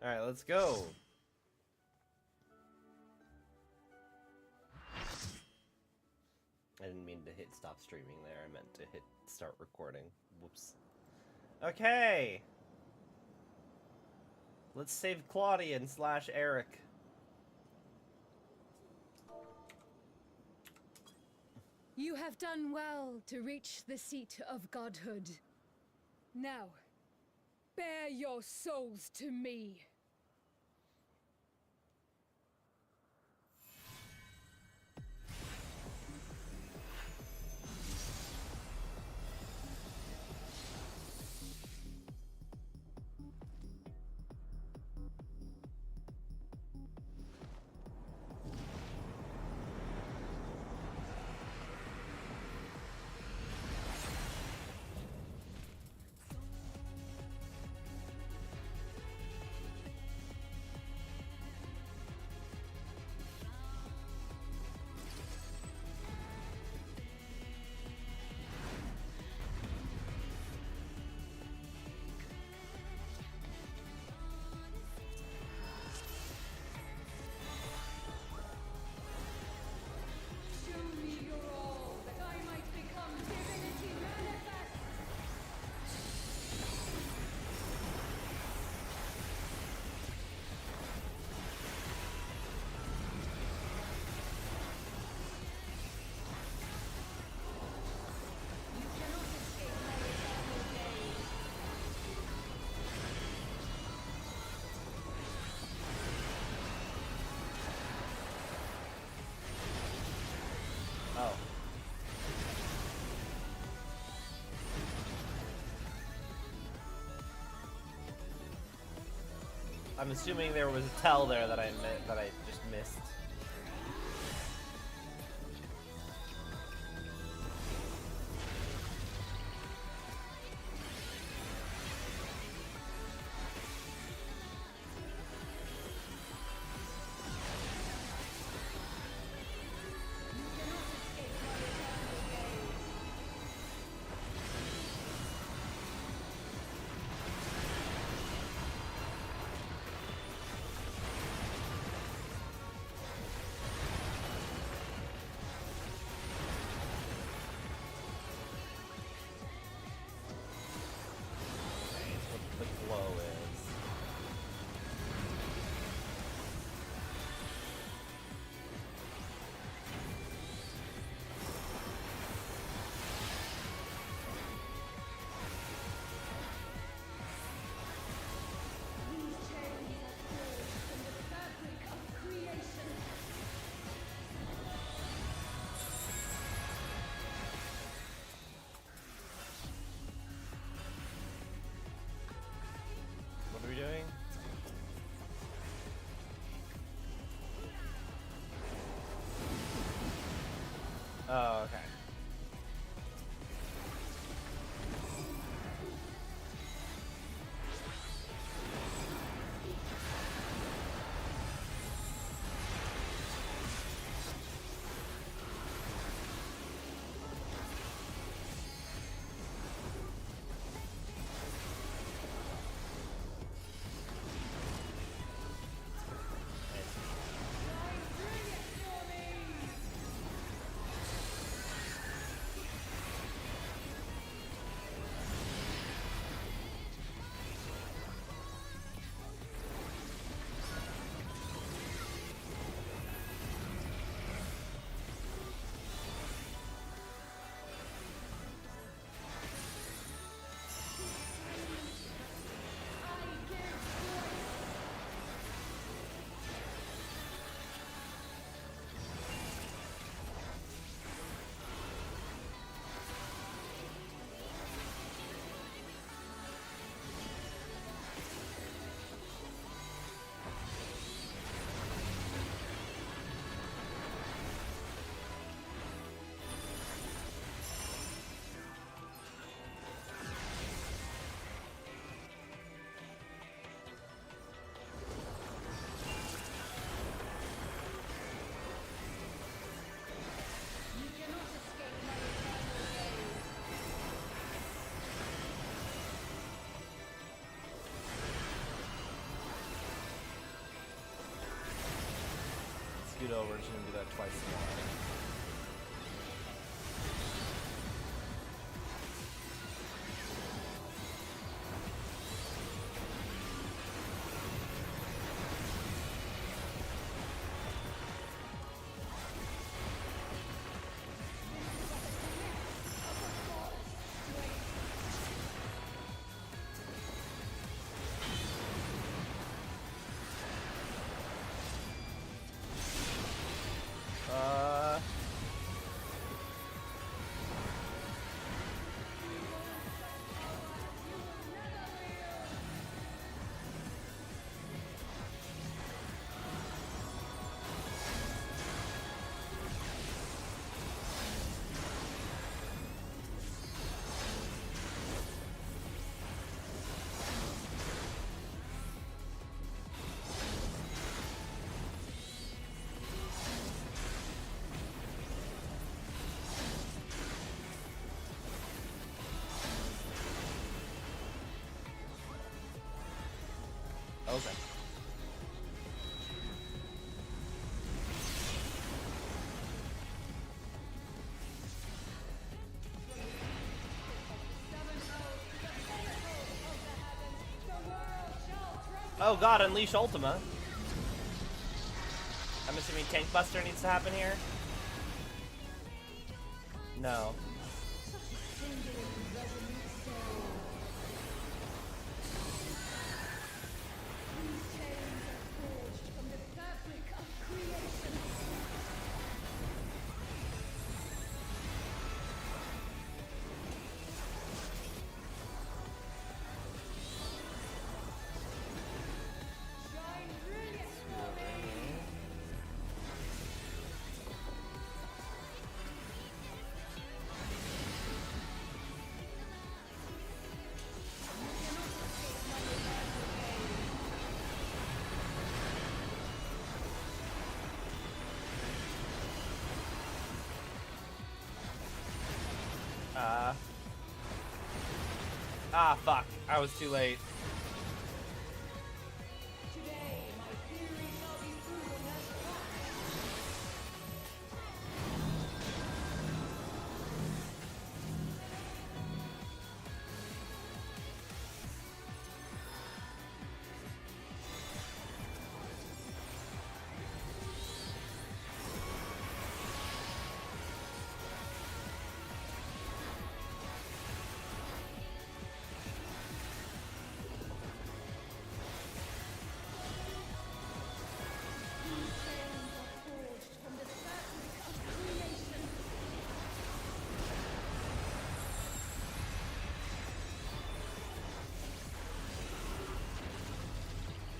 Alright, let's go. I didn't mean to hit stop streaming there. I meant to hit start recording. Whoops. Okay. Let's save Claudian / Eric. You have done well to reach the seat of godhood. Now, bear your souls to me. Oh. I'm assuming there was a tell there that I just missed. What are we doing? Oh, okay. so we're just gonna do that twice more. Okay. Oh god, unleash Ultima. I'm assuming Tank Buster needs to happen here? No. Ah, fuck. I was too late.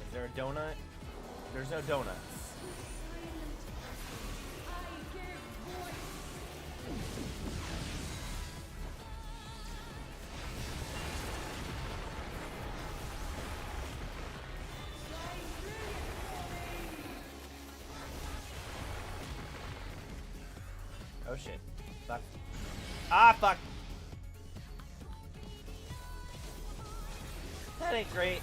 Is there a donut? There's no donuts. Oh shit. Fuck. Ah, fuck! That ain't great.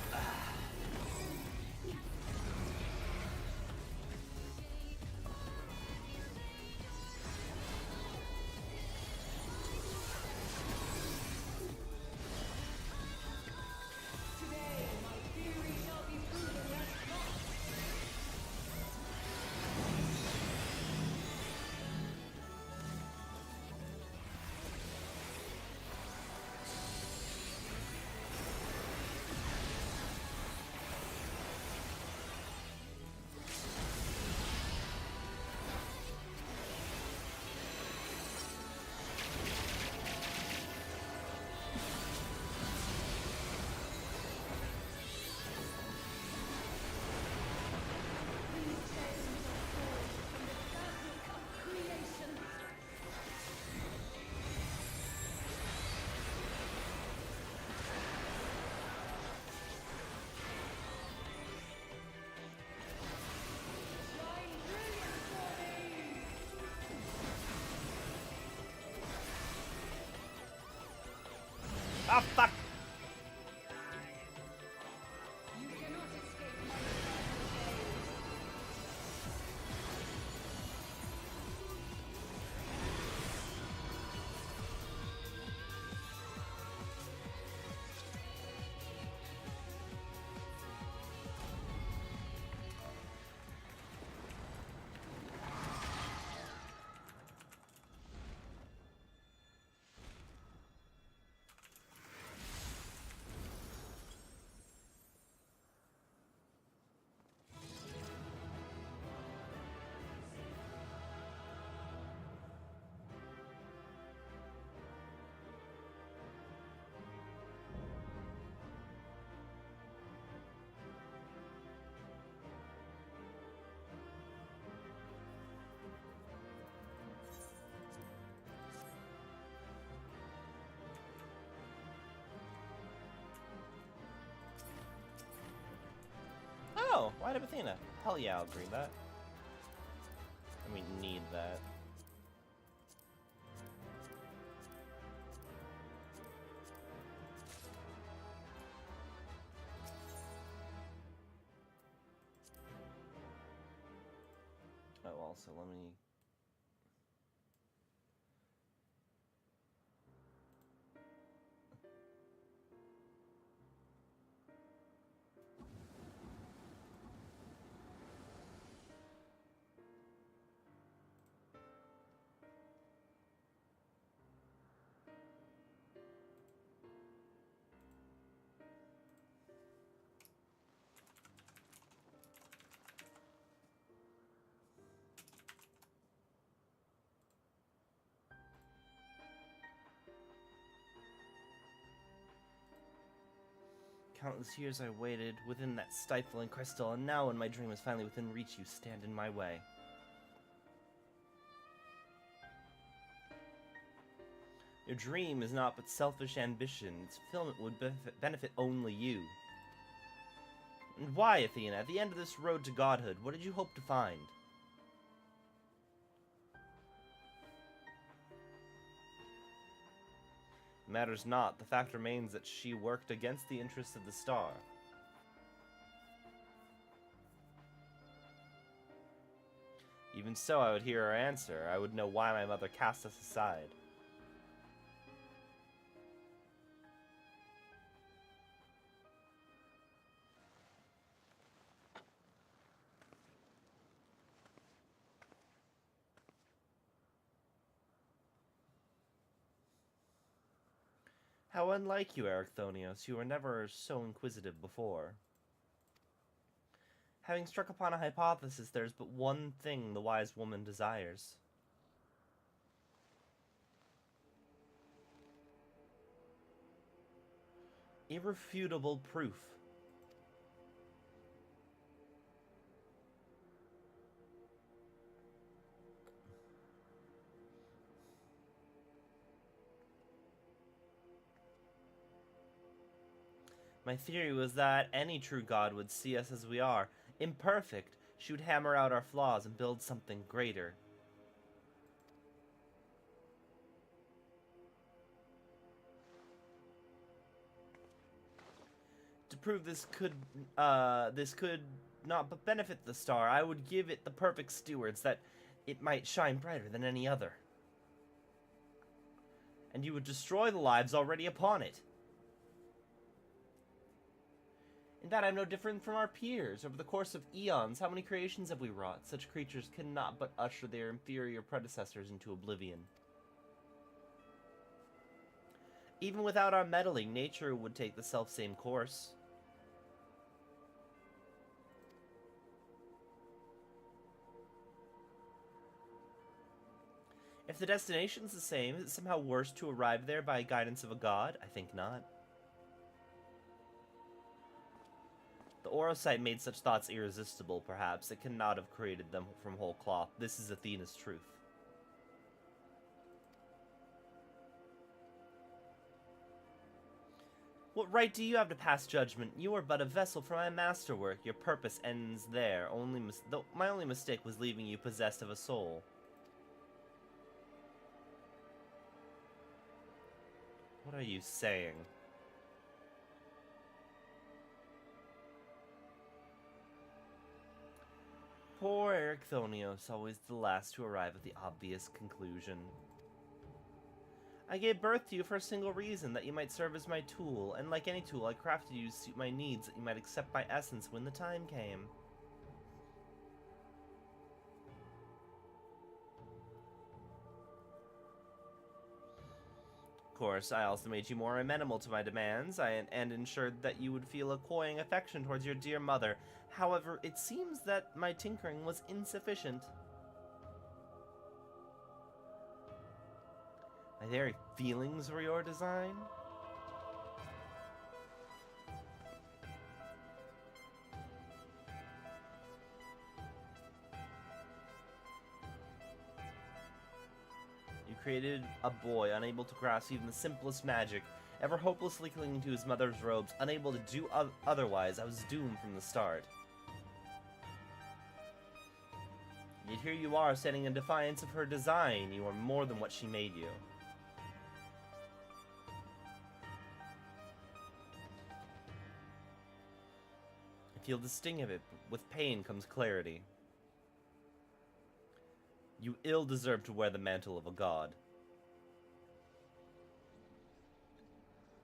Ah, fuck! Oh, Rite of Athena. Hell yeah, I'll bring that. I mean, need that. Oh, also, let me... Countless years I waited within that stifling crystal, and now when my dream is finally within reach, you stand in my way. Your dream is not but selfish ambition. Its fulfillment would benefit only you. And why, Athena? At the end of this road to godhood, what did you hope to find? It matters not. The fact remains that she worked against the interests of the star. Even so, I would hear her answer. I would know why my mother cast us aside. How unlike you, Ericthonios. You were never so inquisitive before. Having struck upon a hypothesis, there is but one thing the wise woman desires. Irrefutable proof. My theory was that any true god would see us as we are, imperfect. She would hammer out our flaws and build something greater. To prove this could not but benefit the star, I would give it the perfect stewards that it might shine brighter than any other. And you would destroy the lives already upon it. In that I'm no different from our peers. Over the course of eons, how many creations have we wrought? Such creatures cannot but usher their inferior predecessors into oblivion. Even without our meddling, nature would take the selfsame course. If the destination's the same, is it somehow worse to arrive there by guidance of a god? I think not. The Eorzea made such thoughts irresistible, perhaps. It cannot have created them from whole cloth. This is Athena's truth. What right do you have to pass judgment? You are but a vessel for my masterwork. Your purpose ends there. My only mistake was leaving you possessed of a soul. What are you saying? Poor Ericthonios, always the last to arrive at the obvious conclusion. I gave birth to you for a single reason, that you might serve as my tool, and like any tool, I crafted you to suit my needs, that you might accept my essence when the time came. Of course, I also made you more amenable to my demands, and ensured that you would feel a cloying affection towards your dear mother. However, it seems that my tinkering was insufficient. My very feelings were your design? You created a boy unable to grasp even the simplest magic, ever hopelessly clinging to his mother's robes, unable to do otherwise. I was doomed from the start. Yet here you are, standing in defiance of her design. You are more than what she made you. I feel the sting of it, but with pain comes clarity. You ill deserve to wear the mantle of a god.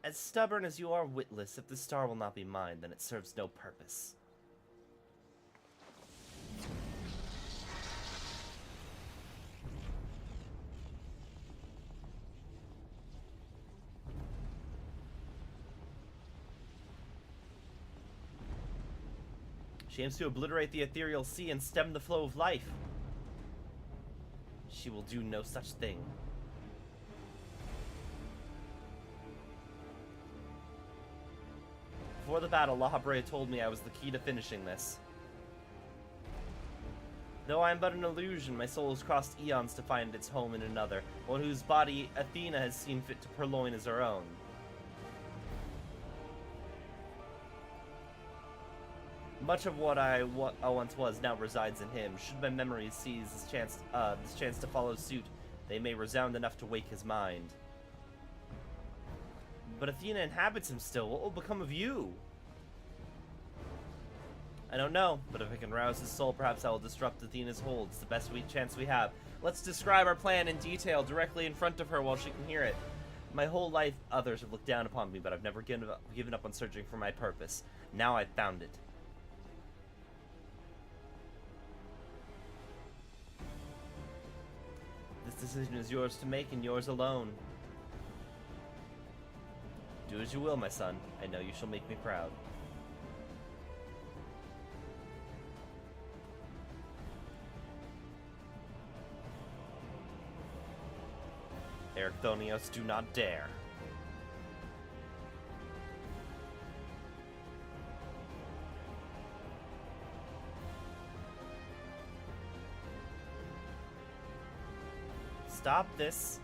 As stubborn as you are witless, if the star will not be mine, then it serves no purpose. She aims to obliterate the ethereal sea and stem the flow of life. She will do no such thing. Before the battle, La Habrea told me I was the key to finishing this. Though I am but an illusion, my soul has crossed eons to find its home in another, one whose body Athena has seen fit to purloin as her own. Much of what I once was now resides in him. Should my memories seize this chance to follow suit, they may resound enough to wake his mind. But Athena inhabits him still. What will become of you? I don't know, but if I can rouse his soul, perhaps I will disrupt Athena's hold. It's the best chance we have. Let's describe our plan in detail, directly in front of her while she can hear it. My whole life, others have looked down upon me, but I've never given up on searching for my purpose. Now I've found it. This decision is yours to make, and yours alone. Do as you will, my son. I know you shall make me proud. Erchthonios, do not dare. Stop this.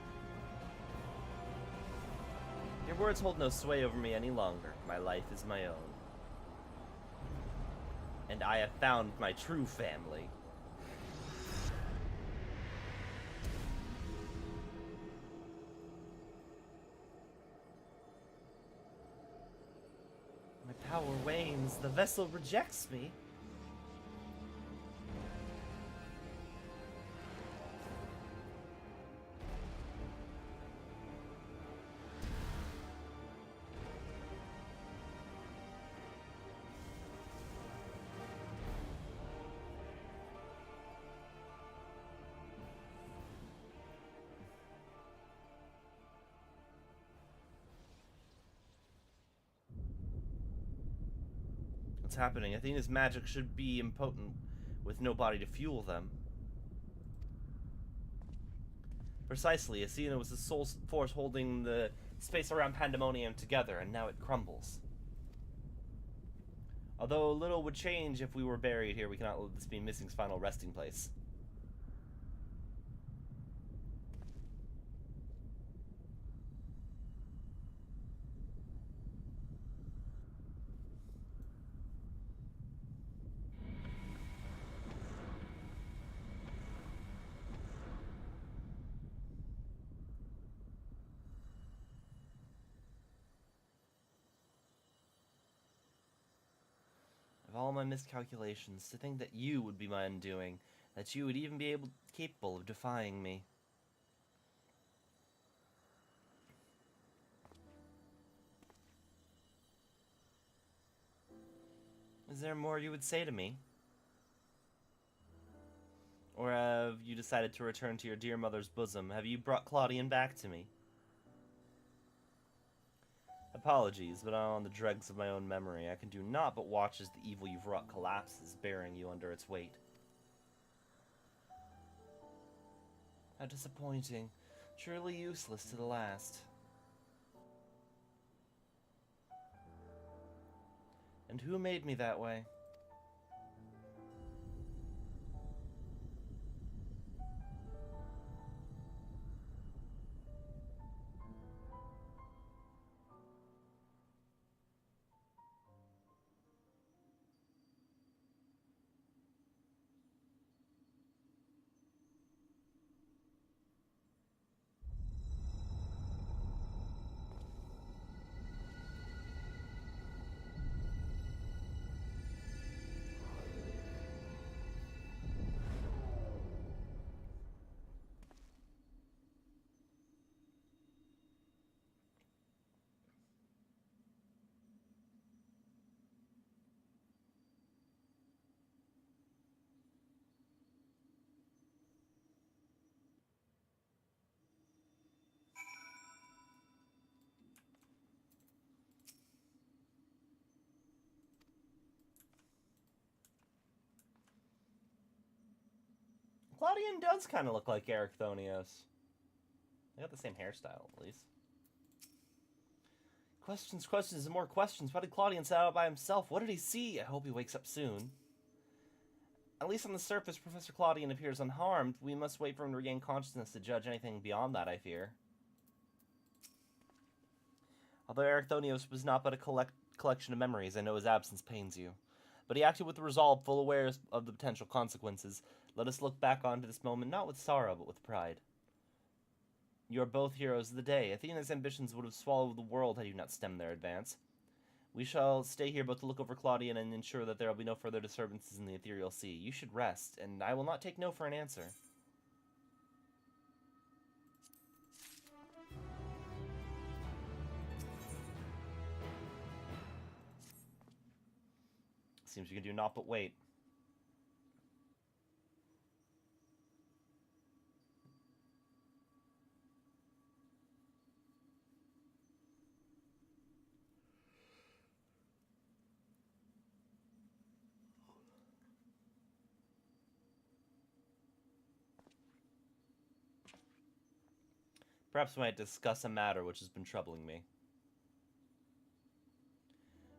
Your words hold no sway over me any longer. My life is my own. And I have found my true family. My power wanes. The vessel rejects me. What's happening? Athena's magic should be impotent, with no body to fuel them. Precisely, Athena was the sole force holding the space around Pandemonium together, and now it crumbles. Although little would change if we were buried here, we cannot let this be Missing's final resting place. All my miscalculations, to think that you would be my undoing, that you would even be capable of defying me. Is there more you would say to me? Or have you decided to return to your dear mother's bosom? Have you brought Claudian back to me? Apologies, but I'm on the dregs of my own memory. I can do naught but watch as the evil you've wrought collapses, bearing you under its weight. How disappointing. Truly useless to the last. And who made me that way? Claudian does kind of look like Ericthonios. They got the same hairstyle, at least. Questions, questions, and more questions. Why did Claudian set out by himself? What did he see? I hope he wakes up soon. At least on the surface, Professor Claudian appears unharmed. We must wait for him to regain consciousness to judge anything beyond that, I fear. Although Ericthonios was not but a collection of memories, I know his absence pains you. But he acted with resolve, full aware of the potential consequences. Let us look back onto this moment not with sorrow, but with pride. You are both heroes of the day. Athena's ambitions would have swallowed the world had you not stemmed their advance. We shall stay here both to look over Claudian and ensure that there will be no further disturbances in the ethereal sea. You should rest, and I will not take no for an answer. Seems we can do naught but wait. Perhaps we might discuss a matter which has been troubling me.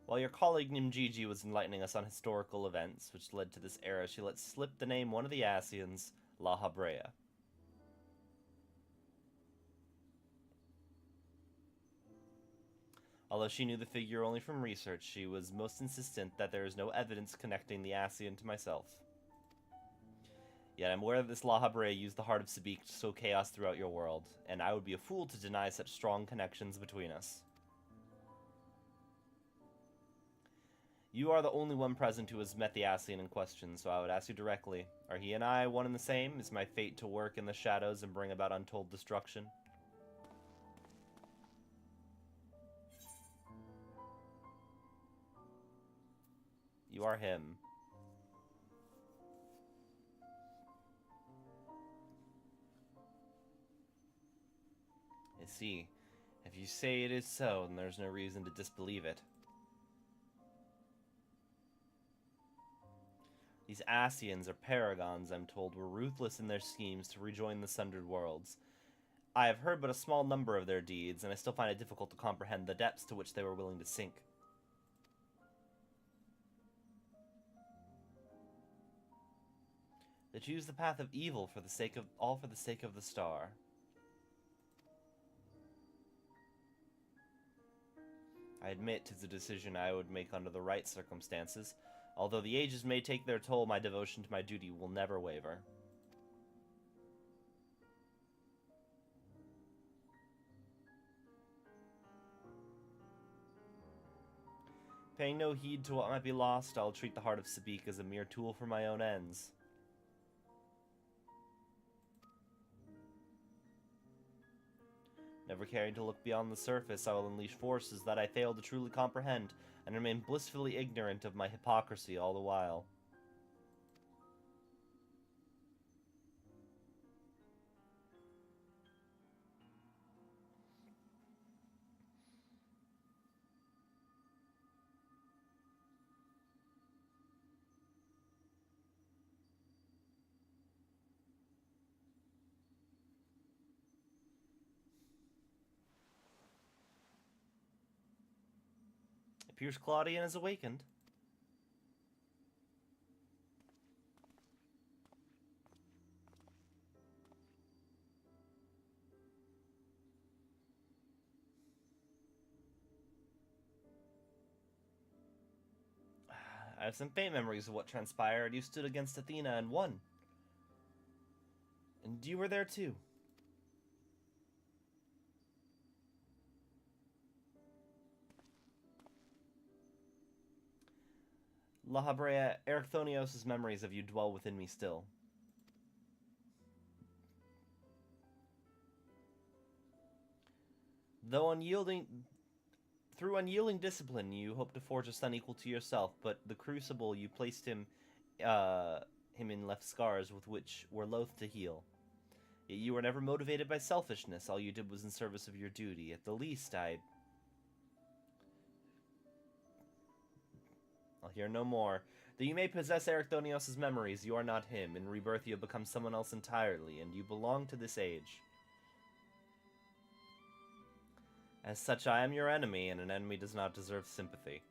While your colleague Nimgigi was enlightening us on historical events which led to this era, she let slip the name one of the Asians, La Habrea. Although she knew the figure only from research, she was most insistent that there is no evidence connecting the Asian to myself. Yet I'm aware that this La Habrea used the heart of Sabik to sow chaos throughout your world, and I would be a fool to deny such strong connections between us. You are the only one present who has met the Asian in question, so I would ask you directly, are he and I one and the same? Is my fate to work in the shadows and bring about untold destruction? You are him. I see. If you say it is so, then there's no reason to disbelieve it. These Asians, or Paragons, I'm told, were ruthless in their schemes to rejoin the Sundered Worlds. I have heard but a small number of their deeds, and I still find it difficult to comprehend the depths to which they were willing to sink. They choose the path of evil for the sake of the star. I admit 'tis a decision I would make under the right circumstances. Although the ages may take their toll, my devotion to my duty will never waver. Paying no heed to what might be lost, I'll treat the heart of Sabik as a mere tool for my own ends. Never caring to look beyond the surface, I will unleash forces that I fail to truly comprehend, and remain blissfully ignorant of my hypocrisy all the while. It appears Claudian has awakened. I have some faint memories of what transpired. You stood against Athena and won. And you were there too. La Habrea, Ericthonios' memories of you dwell within me still. Through unyielding discipline, you hope to forge a son equal to yourself, but the crucible you placed him in left scars with which were loath to heal. Yet you were never motivated by selfishness. All you did was in service of your duty. At the least, I'll hear no more. Though you may possess Ericthonios' memories, you are not him. In rebirth, you have become someone else entirely, and you belong to this age. As such, I am your enemy, and an enemy does not deserve sympathy.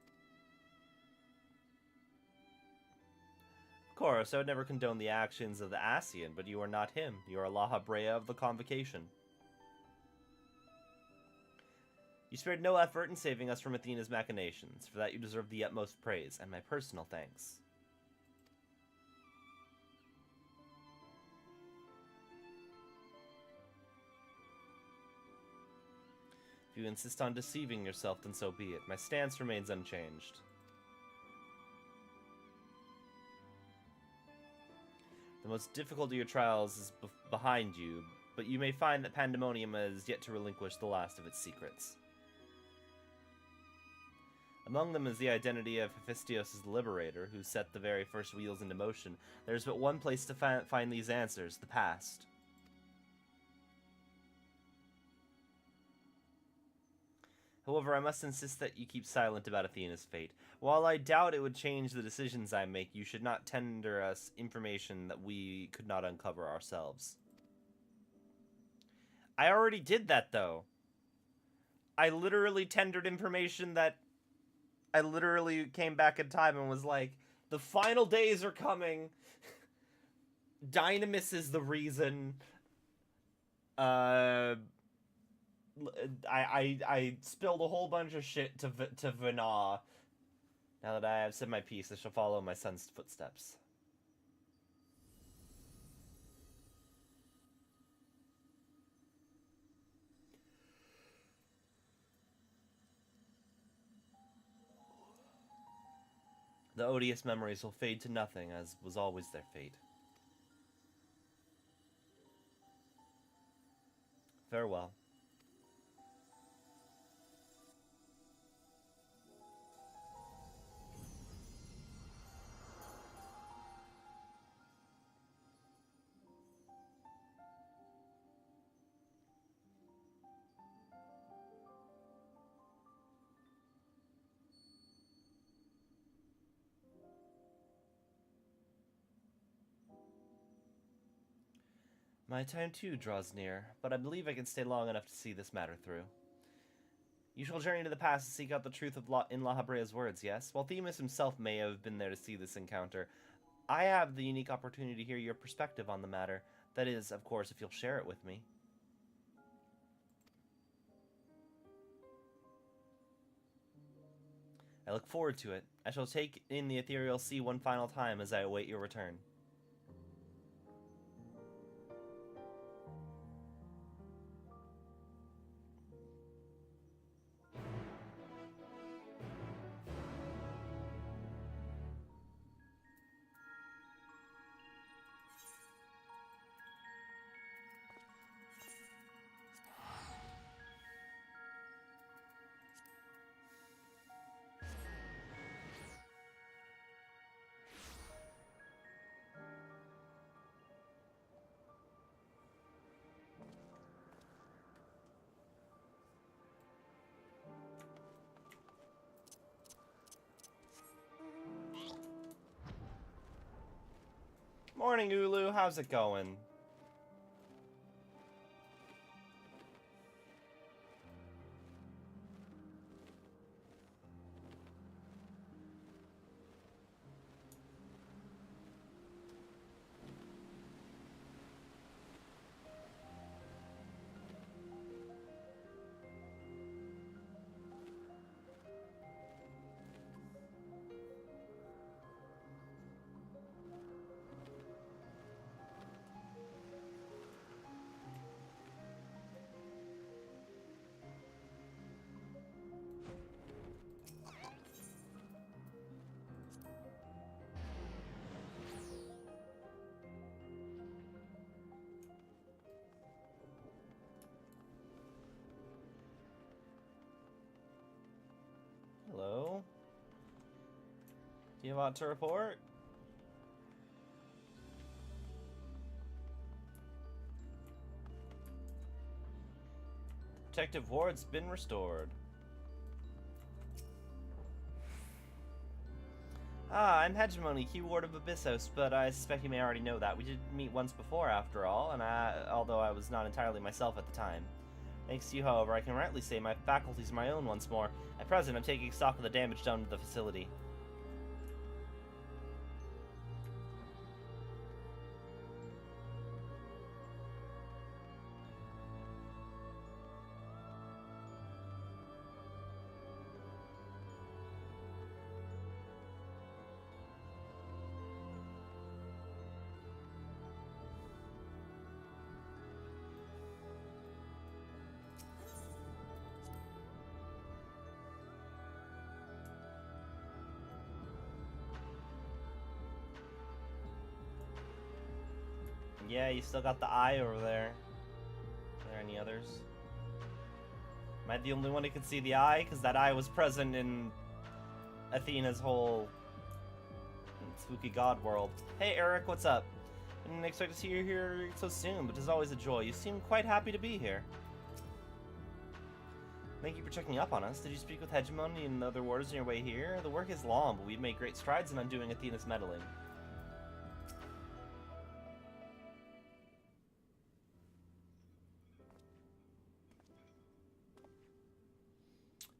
Of course, I would never condone the actions of the Asian, but you are not him. You are La Habrea of the Convocation. You spared no effort in saving us from Athena's machinations. For that you deserve the utmost praise, and my personal thanks. If you insist on deceiving yourself, then so be it. My stance remains unchanged. The most difficult of your trials is behind you, but you may find that Pandemonium has yet to relinquish the last of its secrets. Among them is the identity of Hephaestos' liberator, who set the very first wheels into motion. There is but one place to find these answers, the past. However, I must insist that you keep silent about Athena's fate. While I doubt it would change the decisions I make, you should not tender us information that we could not uncover ourselves. I already did that, though. I literally tendered information that... I literally came back in time and was like, the final days are coming. Dynamis is the reason. I spilled a whole bunch of shit to Vana. Now that I have said my piece, I shall follow my son's footsteps. The odious memories will fade to nothing, as was always their fate. Farewell. My time too draws near, but I believe I can stay long enough to see this matter through. You shall journey to the past to seek out the truth of in La Habrea's words, yes? While Themis himself may have been there to see this encounter, I have the unique opportunity to hear your perspective on the matter. That is, of course, if you'll share it with me. I look forward to it. I shall take in the ethereal sea one final time as I await your return. Morning, Ulu. How's it going? Hello? Do you want to report? Protective ward's been restored. Ah, I'm Hegemony, keyword of Abyssos, but I suspect you may already know that. We did meet once before, after all, and although I was not entirely myself at the time. Thanks to you, however, I can rightly say my faculties are my own once more. At present, I'm taking stock of the damage done to the facility. Yeah, you still got the eye over there. Are there any others? Am I the only one who can see the eye? Because that eye was present in Athena's whole spooky god world. Hey Eric, what's up? I didn't expect to see you here so soon, but it's always a joy. You seem quite happy to be here. Thank you for checking up on us. Did you speak with Hegemony and the other warders on your way here? The work is long, but we've made great strides in undoing Athena's meddling.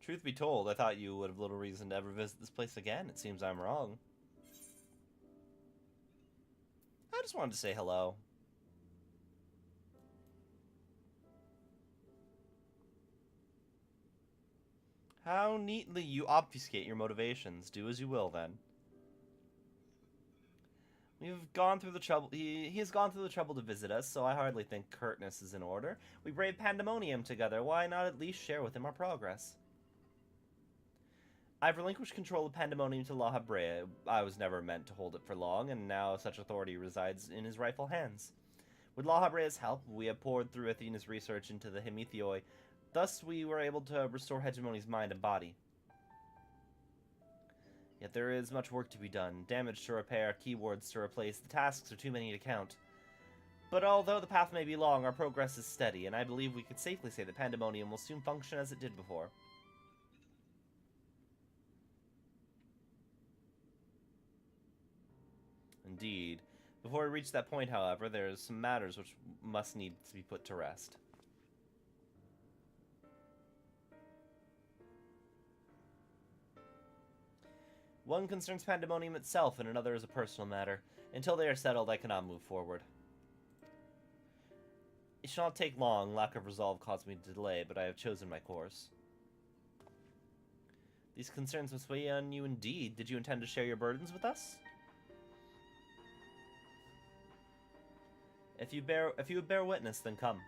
Truth be told, I thought you would have little reason to ever visit this place again. It seems I'm wrong. I just wanted to say hello. How neatly you obfuscate your motivations. Do as you will, then. We've gone through the trouble. He has gone through the trouble to visit us, so I hardly think curtness is in order. We braved pandemonium together. Why not at least share with him our progress? I've relinquished control of Pandemonium to La Habrea. I was never meant to hold it for long, and now such authority resides in his rightful hands. With La Habrea's help, we have poured through Athena's research into the Hemitheoi. Thus, we were able to restore Hegemony's mind and body. Yet there is much work to be done. Damage to repair, keywords to replace. The tasks are too many to count. But although the path may be long, our progress is steady, and I believe we could safely say that Pandemonium will soon function as it did before. Indeed. Before we reach that point, however, there are some matters which must need to be put to rest. One concerns Pandemonium itself, and another is a personal matter. Until they are settled, I cannot move forward. It shall not take long. Lack of resolve caused me to delay, but I have chosen my course. These concerns must weigh on you indeed. Did you intend to share your burdens with us? If you would bear witness, then come.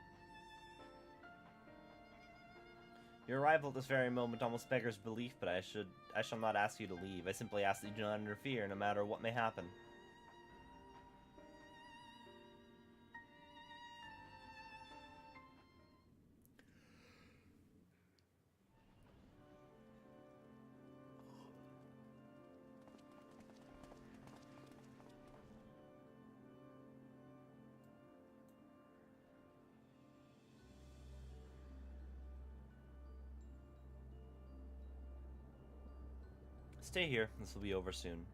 Your arrival at this very moment almost beggars belief, but I shall not ask you to leave. I simply ask that you do not interfere, no matter what may happen. Stay here. This will be over soon.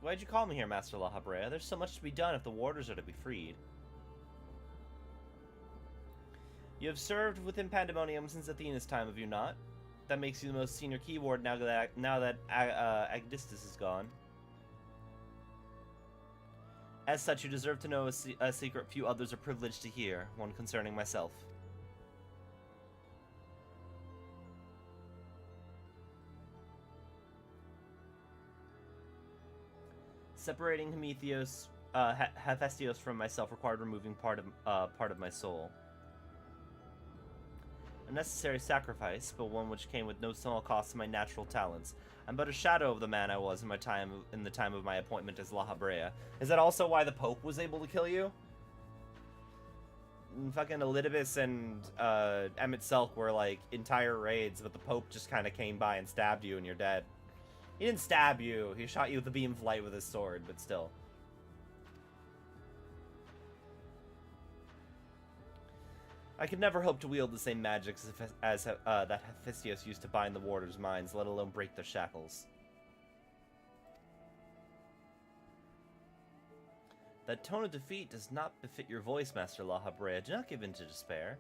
Why'd you call me here, Master La Habrea? There's so much to be done if the warders are to be freed. You have served within Pandemonium since Athena's time, have you not? That makes you the most senior keyword now that Agdistis is gone. As such, you deserve to know a secret few others are privileged to hear, one concerning myself. Separating Hephaestos from myself required removing part of my soul. A necessary sacrifice, but one which came with no small cost to my natural talents. I'm but a shadow of the man I was in the time of my appointment as La Habrea. Is that also why the Pope was able to kill you? Fucking Elidibus and Emmett Selk were like entire raids, but the Pope just kind of came by and stabbed you and you're dead. He didn't stab you. He shot you with a beam of light with his sword, but still. I could never hope to wield the same magics as that Hephaestus used to bind the warders' minds, let alone break their shackles. That tone of defeat does not befit your voice, Master La Habrea. Do not give in to despair.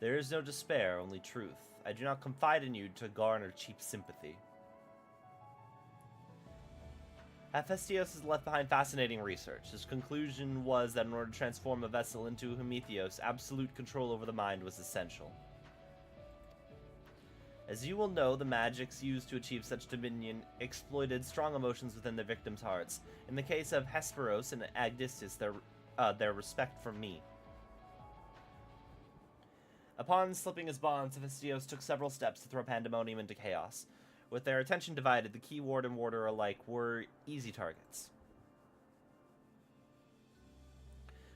There is no despair, only truth. I do not confide in you to garner cheap sympathy. Hephaestus has left behind fascinating research. His conclusion was that in order to transform a vessel into Prometheus, absolute control over the mind was essential. As you will know, the magics used to achieve such dominion exploited strong emotions within their victims' hearts. In the case of Hesperos and Agdistis, their respect for me. Upon slipping his bonds, Hephaestus took several steps to throw pandemonium into chaos. With their attention divided, the key ward and warder alike were easy targets.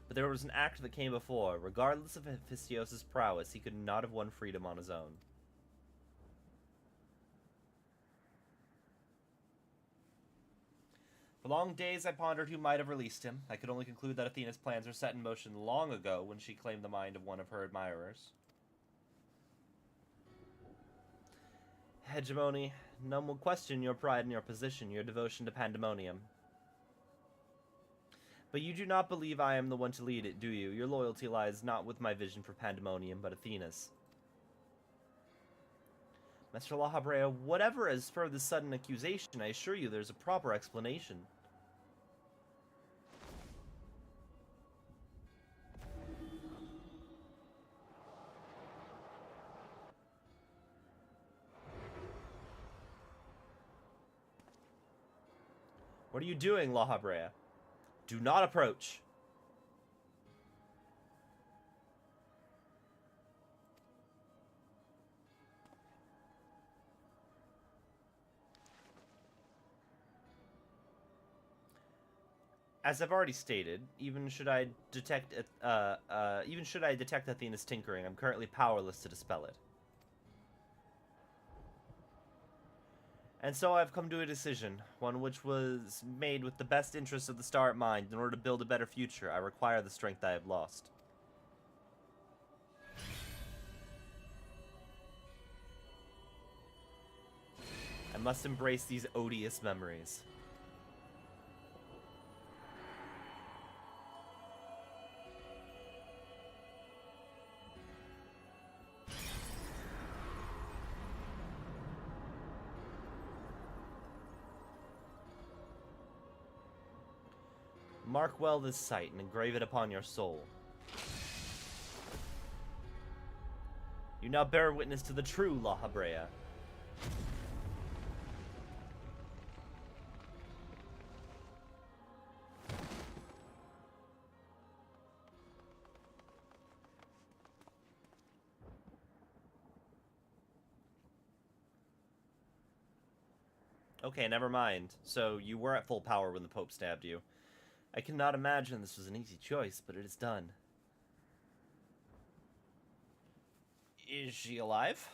But there was an act that came before. Regardless of Hephaestus' prowess, he could not have won freedom on his own. For long days I pondered who might have released him. I could only conclude that Athena's plans were set in motion long ago when she claimed the mind of one of her admirers. Hegemony, none will question your pride in your position, your devotion to pandemonium. But you do not believe I am the one to lead it, do you? Your loyalty lies not with my vision for pandemonium, but Athena's. Master La Habrea, whatever has spurred this sudden accusation, I assure you there's a proper explanation. What are you doing, La Habrea? Do not approach. As I've already stated, even should I detect Athena's tinkering, I'm currently powerless to dispel it. And so I've come to a decision, one which was made with the best interests of the star at mind. In order to build a better future, I require the strength I have lost. I must embrace these odious memories. Mark well this sight and engrave it upon your soul. You now bear witness to the true La Habrea. Okay, never mind. So you were at full power when the Pope stabbed you. I cannot imagine this was an easy choice, but it is done. Is she alive?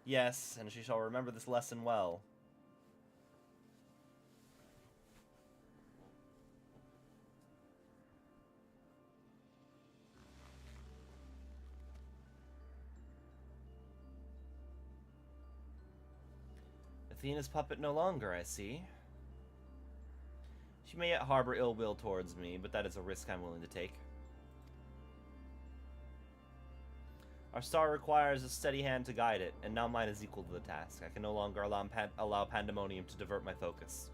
Yes, and she shall remember this lesson well. Athena's puppet no longer, I see. She may yet harbor ill will towards me, but that is a risk I'm willing to take. Our star requires a steady hand to guide it, and now mine is equal to the task. I can no longer allow pandemonium to divert my focus.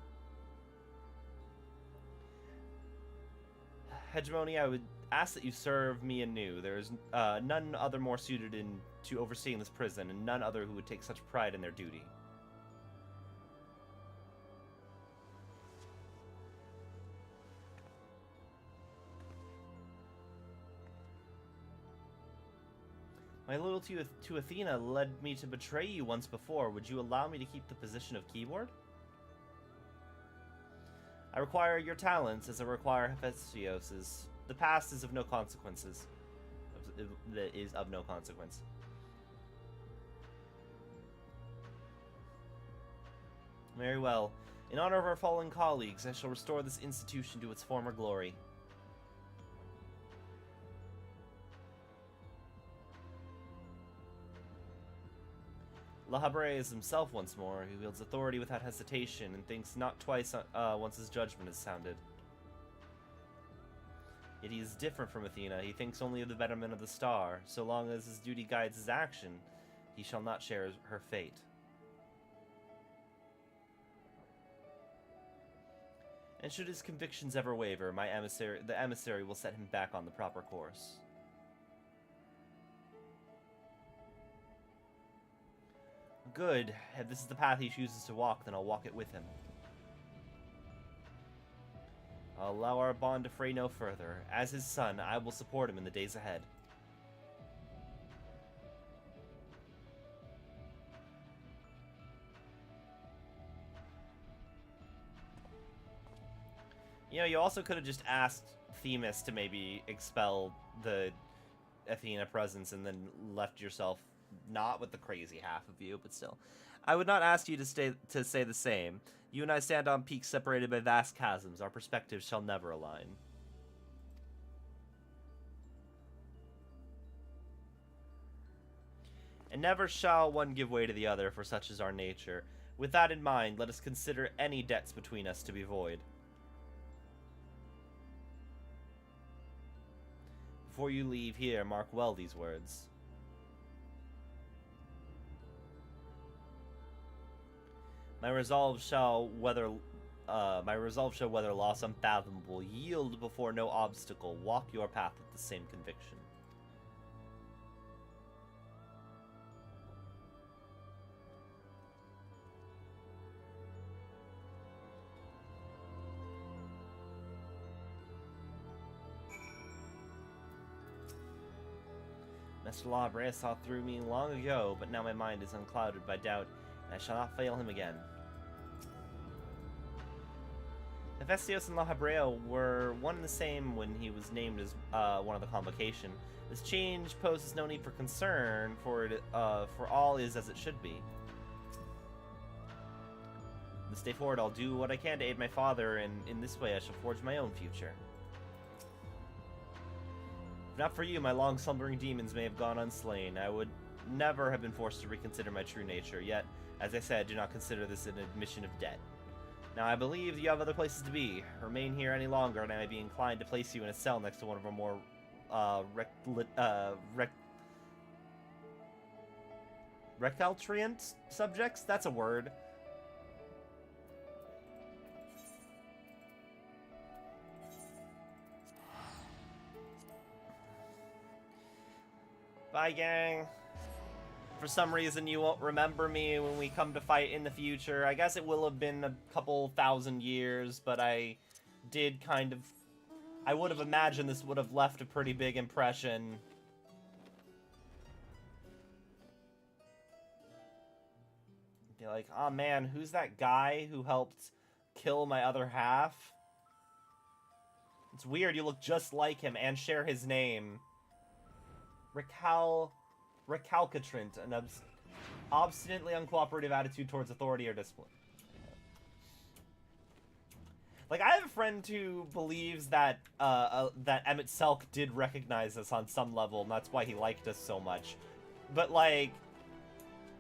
Hegemony, I would ask that you serve me anew. There is none other more suited to overseeing this prison, and none other who would take such pride in their duty. My loyalty to Athena led me to betray you once before. Would you allow me to keep the position of keyboard? I require your talents as I require Hephaestus's. The past is of no consequences. Is of no consequence. Very well. In honor of our fallen colleagues, I shall restore this institution to its former glory. La Habrea is himself once more. He wields authority without hesitation and thinks not twice once his judgment is sounded. Yet he is different from Athena. He thinks only of the betterment of the star. So long as his duty guides his action, he shall not share her fate. And should his convictions ever waver, the emissary will set him back on the proper course. Good. If this is the path he chooses to walk, then I'll walk it with him. I'll allow our bond to fray no further. As his son, I will support him in the days ahead. You know, you also could have just asked Themis to maybe expel the Athena presence and then left yourself not with the crazy half of you, but still. I would not ask you to say the same. You and I stand on peaks separated by vast chasms. Our perspectives shall never align. And never shall one give way to the other, for such is our nature. With that in mind, let us consider any debts between us to be void. Before you leave here, mark well these words. My resolve shall weather loss unfathomable. Yield before no obstacle. Walk your path with the same conviction. Master La Habrea saw through me long ago, but now my mind is unclouded by doubt, and I shall not fail him again. Hephaestus and La Habrea were one and the same when he was named as one of the convocation. This change poses no need for concern, for all is as it should be. From this day forward, I'll do what I can to aid my father, and in this way I shall forge my own future. If not for you, my long slumbering demons may have gone unslain. I would never have been forced to reconsider my true nature, yet, as I said, do not consider this an admission of debt. Now, I believe you have other places to be. Remain here any longer, and I may be inclined to place you in a cell next to one of our more, recalcitrant subjects? That's a word. Bye, gang. For some reason, you won't remember me when we come to fight in the future. I guess it will have been a couple thousand years, but I did kind of... I would have imagined this would have left a pretty big impression. Be like, oh man, who's that guy who helped kill my other half? It's weird, you look just like him and share his name. Recalcitrant, an obstinately uncooperative attitude towards authority or discipline. Like, I have a friend who believes that that Emmett Selk did recognize us on some level, and that's why he liked us so much. But, like,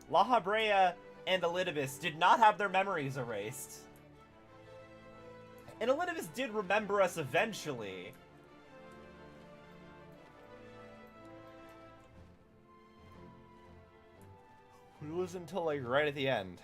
La Habrea and Elidibus did not have their memories erased. And Elidibus did remember us eventually. It was until, like, right at the end.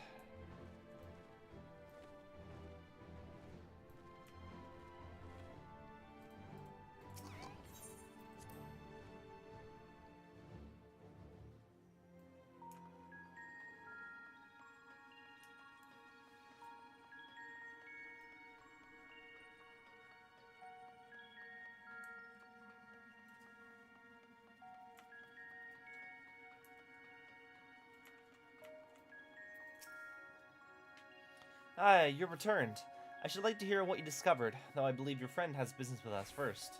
Ah, you're returned. I should like to hear what you discovered, though I believe your friend has business with us first.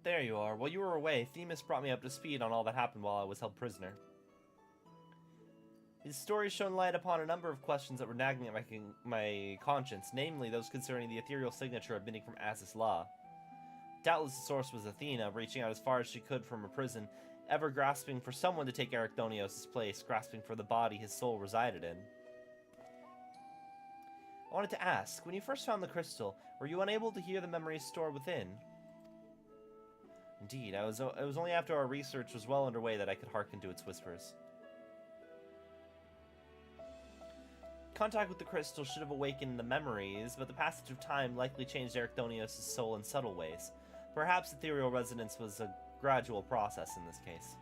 There you are. While you were away, Themis brought me up to speed on all that happened while I was held prisoner. His story shone light upon a number of questions that were nagging at my conscience, namely those concerning the ethereal signature emitting from Asis Law. Doubtless the source was Athena, reaching out as far as she could from her prison, ever grasping for someone to take Ericthonios' place, grasping for the body his soul resided in. I wanted to ask, when you first found the crystal, were you unable to hear the memories stored within? Indeed, it was only after our research was well underway that I could hearken to its whispers. Contact with the crystal should have awakened the memories, but the passage of time likely changed Ericthonios' soul in subtle ways. Perhaps ethereal resonance was a gradual process in this case.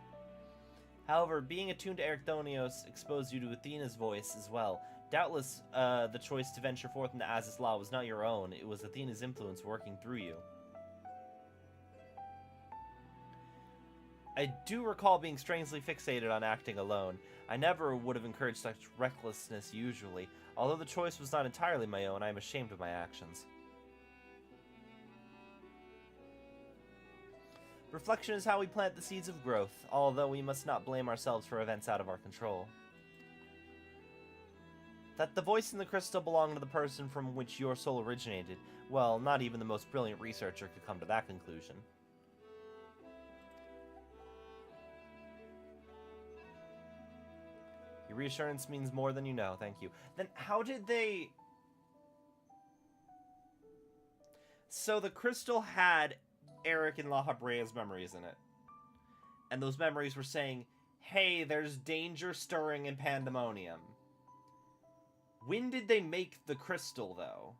However, being attuned to Ericthonios exposed you to Athena's voice as well. Doubtless, the choice to venture forth into Asis Law was not your own, it was Athena's influence working through you. I do recall being strangely fixated on acting alone. I never would have encouraged such recklessness usually. Although the choice was not entirely my own, I am ashamed of my actions. Reflection is how we plant the seeds of growth, although we must not blame ourselves for events out of our control. That the voice in the crystal belonged to the person from which your soul originated, well, not even the most brilliant researcher could come to that conclusion. Your reassurance means more than you know, thank you. Then how did they... So the crystal had Eric and La Habrea's memories in it. And those memories were saying, hey, there's danger stirring in Pandemonium. When did they make the crystal, though?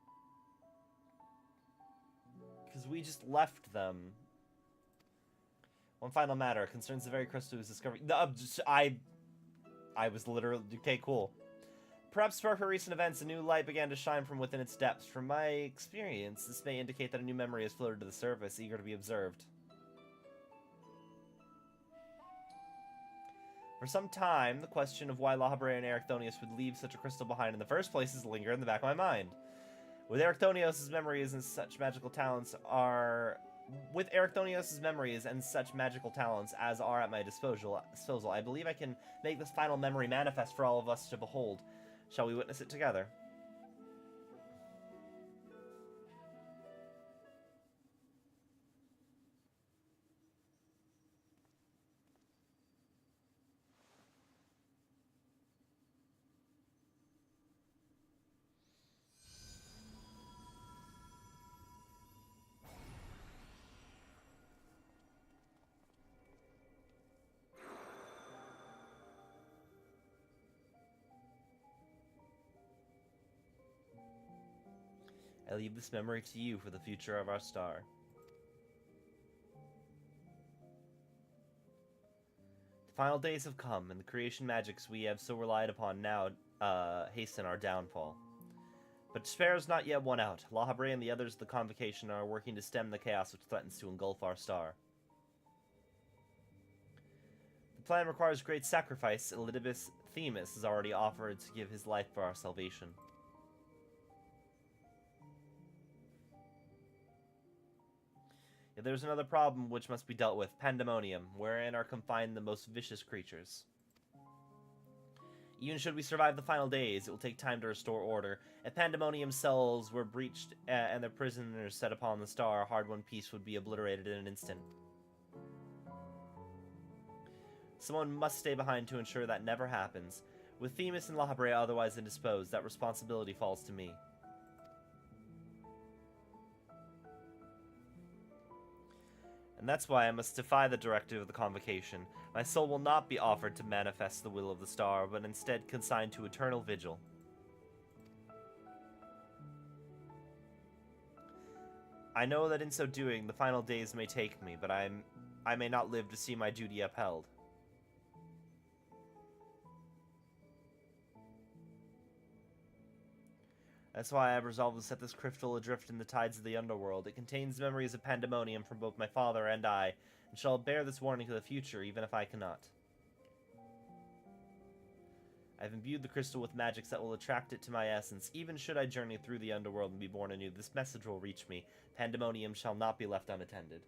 Because we just left them. One final matter concerns the very crystal whose discovery... I was literally... Okay, cool. Perhaps sparked by recent events, a new light began to shine from within its depths. From my experience, this may indicate that a new memory has floated to the surface, eager to be observed. For some time, the question of why La Habrea and Ericthonios would leave such a crystal behind in the first place has lingered in the back of my mind. With Ericthonios' memories and such magical talents as are at my disposal, I believe I can make this final memory manifest for all of us to behold. Shall we witness it together? I leave this memory to you for the future of our star. The final days have come, and the creation magics we have so relied upon now hasten our downfall. But despair is not yet won out. La Habrea and the others of the Convocation are working to stem the chaos which threatens to engulf our star. The plan requires great sacrifice. Elidibus Themis has already offered to give his life for our salvation. Yet there's another problem which must be dealt with, Pandemonium, wherein are confined the most vicious creatures. Even should we survive the final days, it will take time to restore order. If Pandemonium's cells were breached and their prisoners set upon the star, a hard-won peace would be obliterated in an instant. Someone must stay behind to ensure that never happens. With Themis and La Habrea otherwise indisposed, that responsibility falls to me. And that's why I must defy the directive of the Convocation. My soul will not be offered to manifest the will of the star, but instead consigned to eternal vigil. I know that in so doing, the final days may take me, but I may not live to see my duty upheld. That's why I have resolved to set this crystal adrift in the tides of the underworld. It contains memories of Pandemonium from both my father and I, and shall bear this warning to the future, even if I cannot. I have imbued the crystal with magics that will attract it to my essence. Even should I journey through the underworld and be born anew, this message will reach me. Pandemonium shall not be left unattended.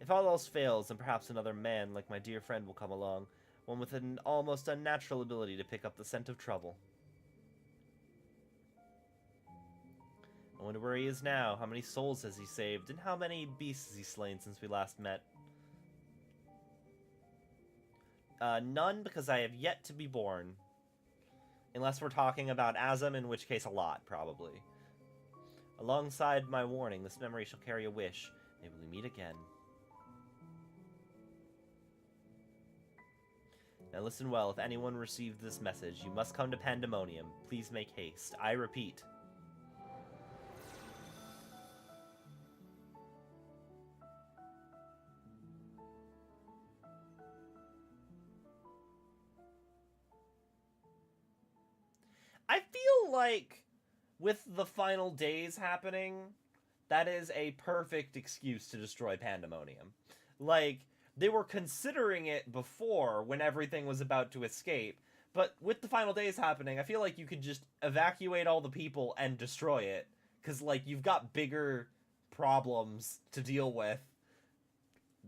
If all else fails, then perhaps another man like my dear friend will come along, one with an almost unnatural ability to pick up the scent of trouble. I wonder where he is now, how many souls has he saved, and how many beasts has he slain since we last met. None, because I have yet to be born. Unless we're talking about Azam, in which case a lot, probably. Alongside my warning, this memory shall carry a wish. Maybe we meet again. Now listen well, if anyone received this message, you must come to Pandemonium. Please make haste. I repeat. I feel like with the final days happening, that is a perfect excuse to destroy Pandemonium. Like, they were considering it before when everything was about to escape, but with the final days happening, I feel like you could just evacuate all the people and destroy it, because, like, you've got bigger problems to deal with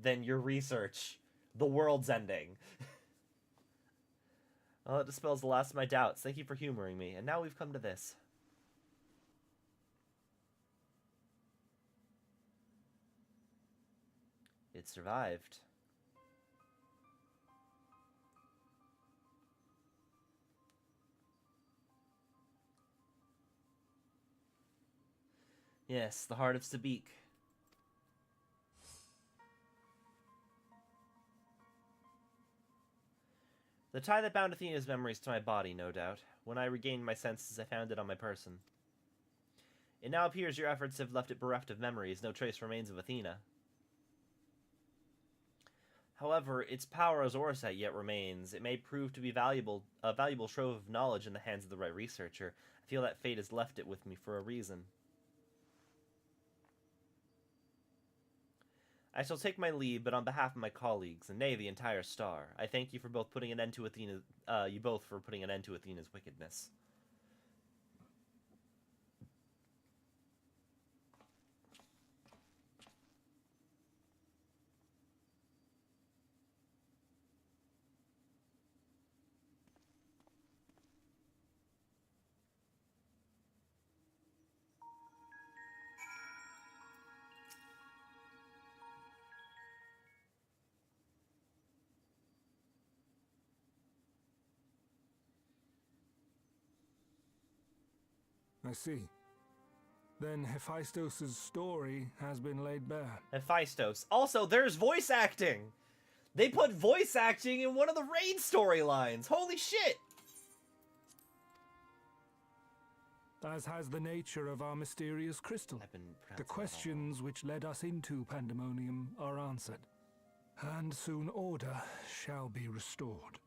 than your research. The world's ending. Well, that dispels the last of my doubts. Thank you for humoring me. And now we've come to this. It survived. Yes, the heart of Sabik. The tie that bound Athena's memories to my body, no doubt. When I regained my senses, I found it on my person. It now appears your efforts have left it bereft of memories. No trace remains of Athena. However, its power as Eorzea yet remains. It may prove to be a valuable trove of knowledge in the hands of the right researcher. I feel that fate has left it with me for a reason. I shall take my leave, but on behalf of my colleagues, and nay, the entire star, I thank you for both putting an end to Athena's wickedness. I see. Then Hephaestus' story has been laid bare. Hephaestus. Also, there's voice acting! They put voice acting in one of the raid storylines! Holy shit! As has the nature of our mysterious crystal. The questions which led us into Pandemonium are answered, and soon order shall be restored.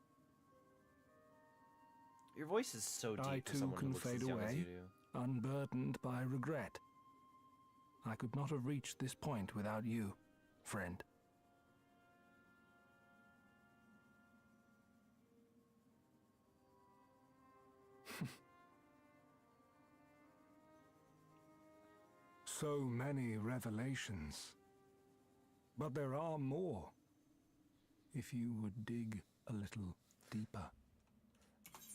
Your voice is so deep I for too someone who can looks as fade young as away, you do. unburdened by regret. I could not have reached this point without you, friend. So many revelations. But there are more, if you would dig a little deeper.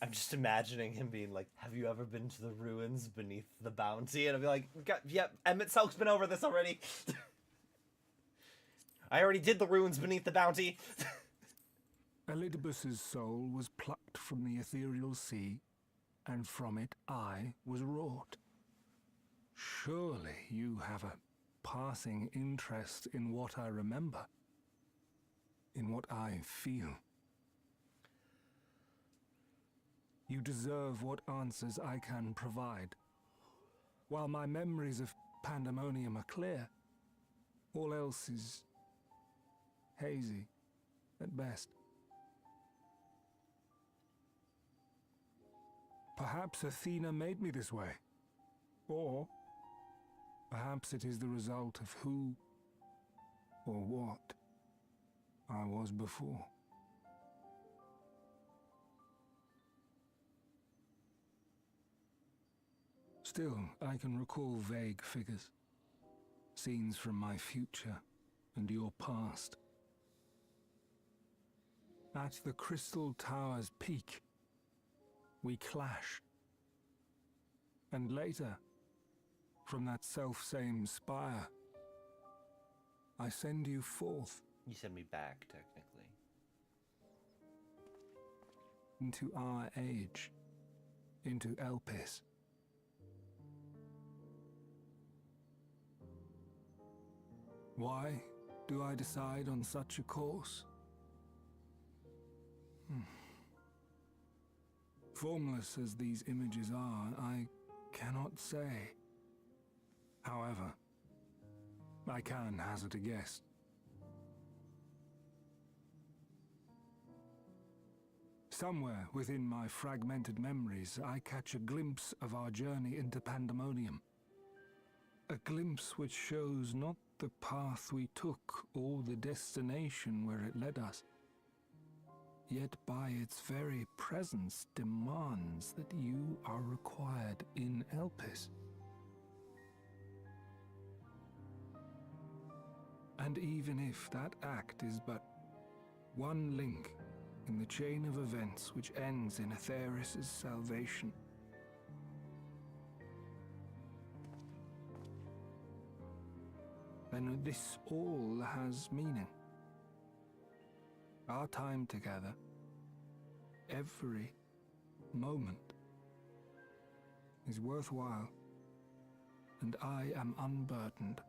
I'm just imagining him being like, have you ever been to the ruins beneath the bounty? And I'll be like, yep, Emmett Selk's been over this already. I already did the ruins beneath the bounty. Elidibus's soul was plucked from the ethereal sea, and from it I was wrought. Surely you have a passing interest in what I remember, in what I feel. You deserve what answers I can provide. While my memories of Pandemonium are clear, all else is hazy at best. Perhaps Athena made me this way, or perhaps it is the result of who or what I was before. Still, I can recall vague figures, scenes from my future, and your past. At the Crystal Tower's peak, we clash. And later, from that self-same spire, I send you forth. You send me back, technically. Into our age, into Elpis. Why do I decide on such a course? Formless as these images are, I cannot say. However, I can hazard a guess. Somewhere within my fragmented memories, I catch a glimpse of our journey into Pandemonium. A glimpse which shows not the path we took or the destination where it led us, yet by its very presence demands that you are required in Elpis. And even if that act is but one link in the chain of events which ends in Aetheris' salvation, then this all has meaning. Our time together, every moment, is worthwhile, and I am unburdened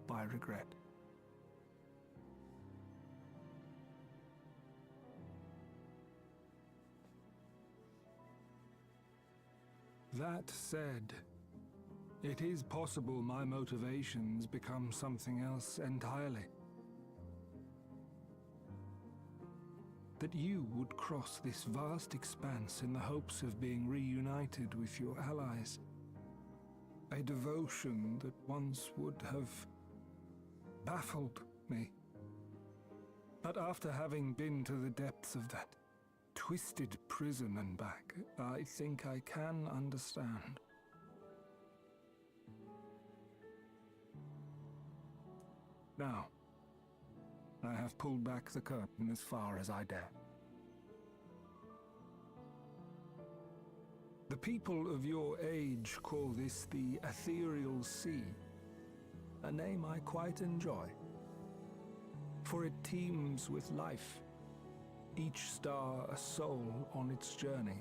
by regret. That said, it is possible my motivations become something else entirely. That you would cross this vast expanse in the hopes of being reunited with your allies. A devotion that once would have baffled me. But after having been to the depths of that twisted prison and back, I think I can understand. Now, I have pulled back the curtain as far as I dare. The people of your age call this the Ethereal Sea, a name I quite enjoy, for it teems with life, each star a soul on its journey.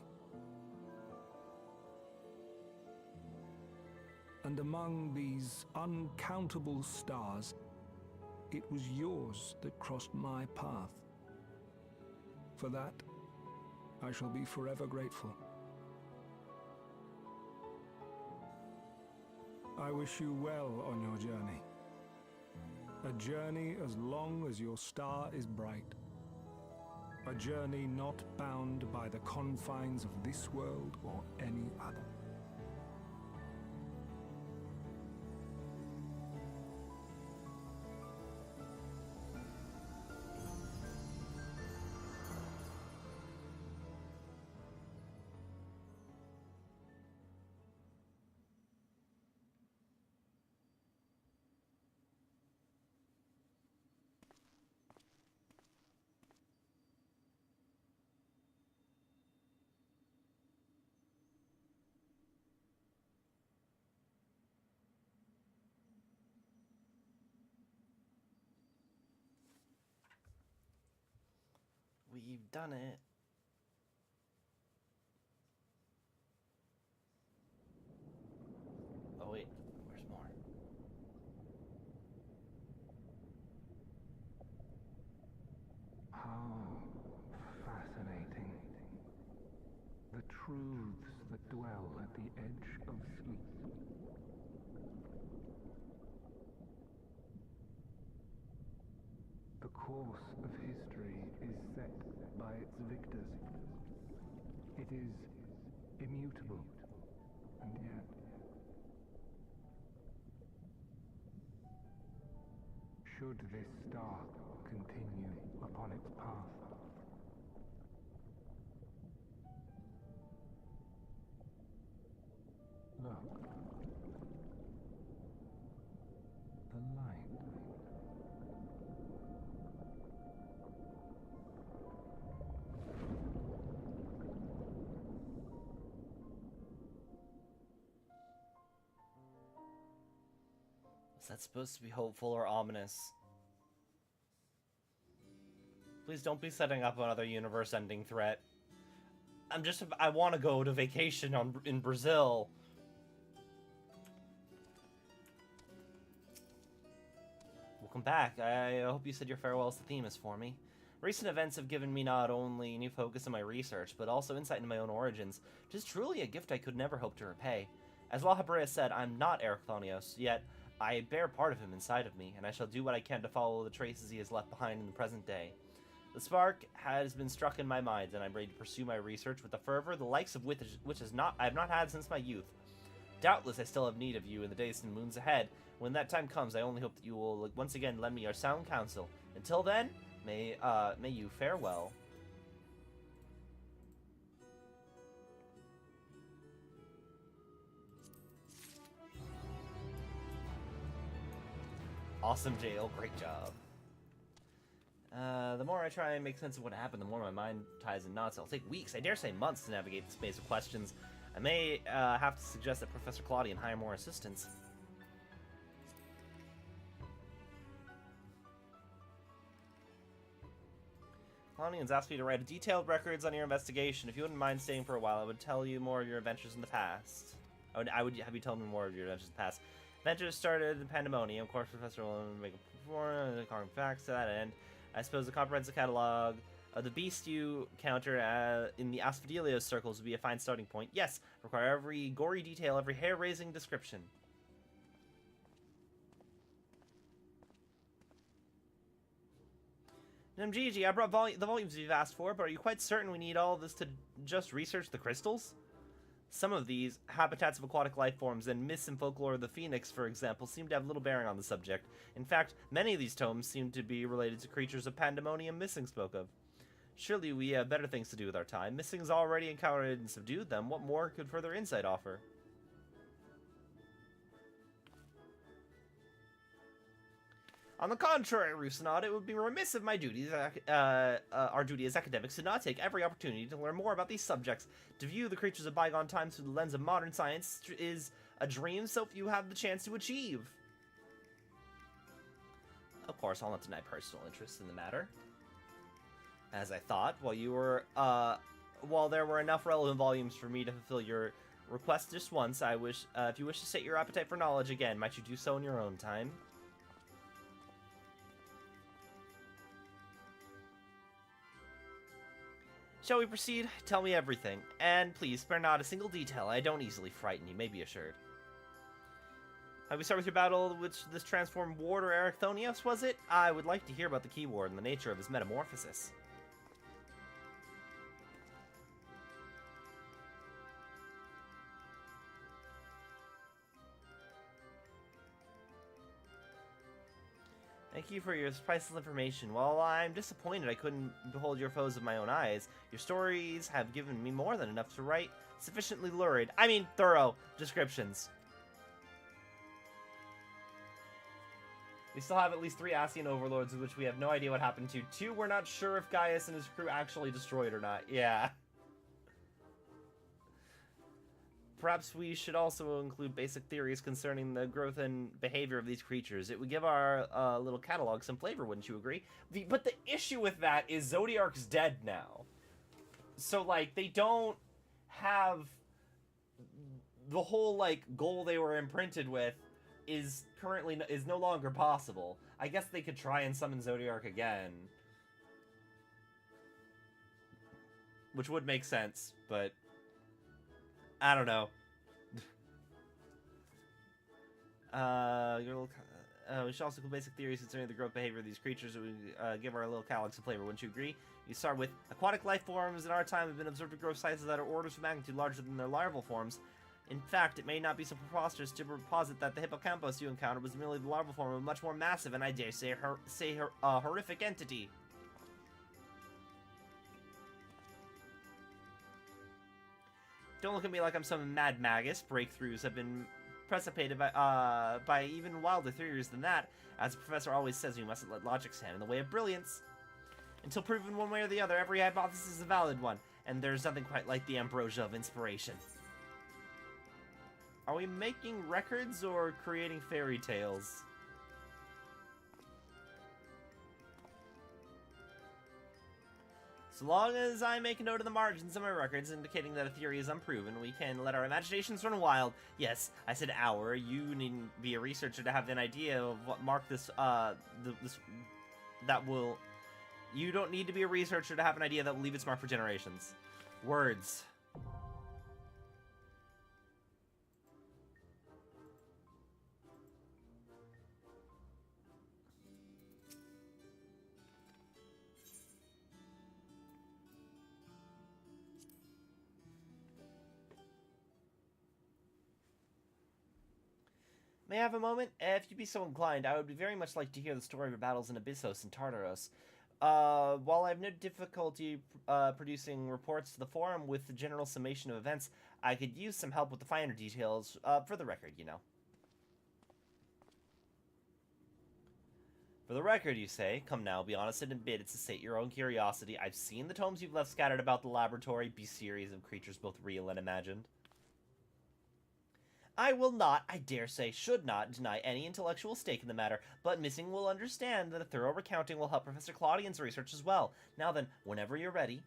And among these uncountable stars, it was yours that crossed my path. For that, I shall be forever grateful. I wish you well on your journey. A journey as long as your star is bright. A journey not bound by the confines of this world or any other. We've done it. Oh wait, where's more? How fascinating. The truths that dwell at the edge of sleep. The course of history is set by its victors. It is immutable, and yet should this star continue upon its path, look, the light. Is that supposed to be hopeful or ominous? Please don't be setting up another universe-ending threat. I want to go to vacation in Brazil. Welcome back. I hope you said your farewells to Themis for me. Recent events have given me not only new focus in my research, but also insight into my own origins, which is truly a gift I could never hope to repay. As La Habrea said, I'm not Eorzea, yet I bear part of him inside of me, and I shall do what I can to follow the traces he has left behind in the present day. The spark has been struck in my mind, and I'm ready to pursue my research with a fervor the likes of which I have not had since my youth. Doubtless I still have need of you in the days and moons ahead. When that time comes, I only hope that you will once again lend me your sound counsel. Until then, may you fare well. Awesome, Jail. Great job. The more I try and make sense of what happened, the more my mind ties in knots. It'll take weeks, I dare say months, to navigate this maze of questions. I may have to suggest that Professor Claudian hire more assistants. Claudian's asked me to write detailed records on your investigation. If you wouldn't mind staying for a while, I would tell you more of your adventures in the past. I would have you tell me more of your adventures in the past. Adventures started in Pandemonium. Of course, Professor will make a performance, facts to that end. I suppose a comprehensive catalog of the beast you counter in the Asphodelios circles would be a fine starting point. Yes, require every gory detail, every hair-raising description. Gigi, I brought the volumes you've asked for, but are you quite certain we need all this to just research the crystals? Some of these, habitats of aquatic life forms and myths and folklore of the phoenix, for example, seem to have little bearing on the subject. In fact, many of these tomes seem to be related to creatures of Pandemonium Missing spoke of. Surely we have better things to do with our time. Missing's already encountered and subdued them. What more could further insight offer? On the contrary, Rusinod, it would be remiss of my duties, our duty as academics, to not take every opportunity to learn more about these subjects. To view the creatures of bygone times through the lens of modern science is a dream so few have the chance to achieve. Of course, I'll not deny personal interest in the matter. As I thought, while there were enough relevant volumes for me to fulfill your request just once, if you wish to sate your appetite for knowledge again, might you do so in your own time? Shall we proceed? Tell me everything. And please, spare not a single detail. I don't easily frighten you, may be assured. We start with your battle with this transformed ward or Eorzea, was it? I would like to hear about the key ward and the nature of his metamorphosis. Thank you for your priceless information. While I'm disappointed I couldn't behold your foes with my own eyes, your stories have given me more than enough to write sufficiently thorough descriptions. We still have at least 3 Ascian overlords, of which we have no idea what happened to. 2, we're not sure if Gaius and his crew actually destroyed or not. Yeah. Perhaps we should also include basic theories concerning the growth and behavior of these creatures. It would give our little catalog some flavor, wouldn't you agree? But the issue with that is Zodiark's dead now. So, like, they don't have the whole, like, goal they were imprinted with is no longer possible. I guess they could try and summon Zodiark again. Which would make sense, but I don't know. We should also include basic theories concerning the growth behavior of these creatures. We give our little catalog some flavor, wouldn't you agree? You start with aquatic life forms in our time have been observed to grow sizes that are orders of magnitude larger than their larval forms. In fact, it may not be so preposterous to posit that the hippocampus you encountered was merely the larval form of a much more massive and I dare say horrific entity. Don't look at me like I'm some mad magus. Breakthroughs have been precipitated by even wilder theories than that. As the professor always says, we mustn't let logic stand in the way of brilliance. Until proven one way or the other, every hypothesis is a valid one, and there's nothing quite like the ambrosia of inspiration. Are we making records or creating fairy tales? So long as I make a note in the margins of my records indicating that a theory is unproven, we can let our imaginations run wild. Yes, I said our. You needn't be a researcher to have an idea of what mark this, that will... You don't need to be a researcher to have an idea that will leave its mark for generations. Words. May I have a moment? If you'd be so inclined, I would be very much like to hear the story of your battles in Abyssos and Tartaros. While I have no difficulty producing reports to the forum with the general summation of events, I could use some help with the finer details, for the record, you know. For the record, you say? Come now, be honest and admit it to sate your own curiosity. I've seen the tomes you've left scattered about the laboratory, be series of creatures both real and imagined. I will not, I dare say, should not, deny any intellectual stake in the matter, but Missing will understand that a thorough recounting will help Professor Claudian's research as well. Now then, whenever you're ready.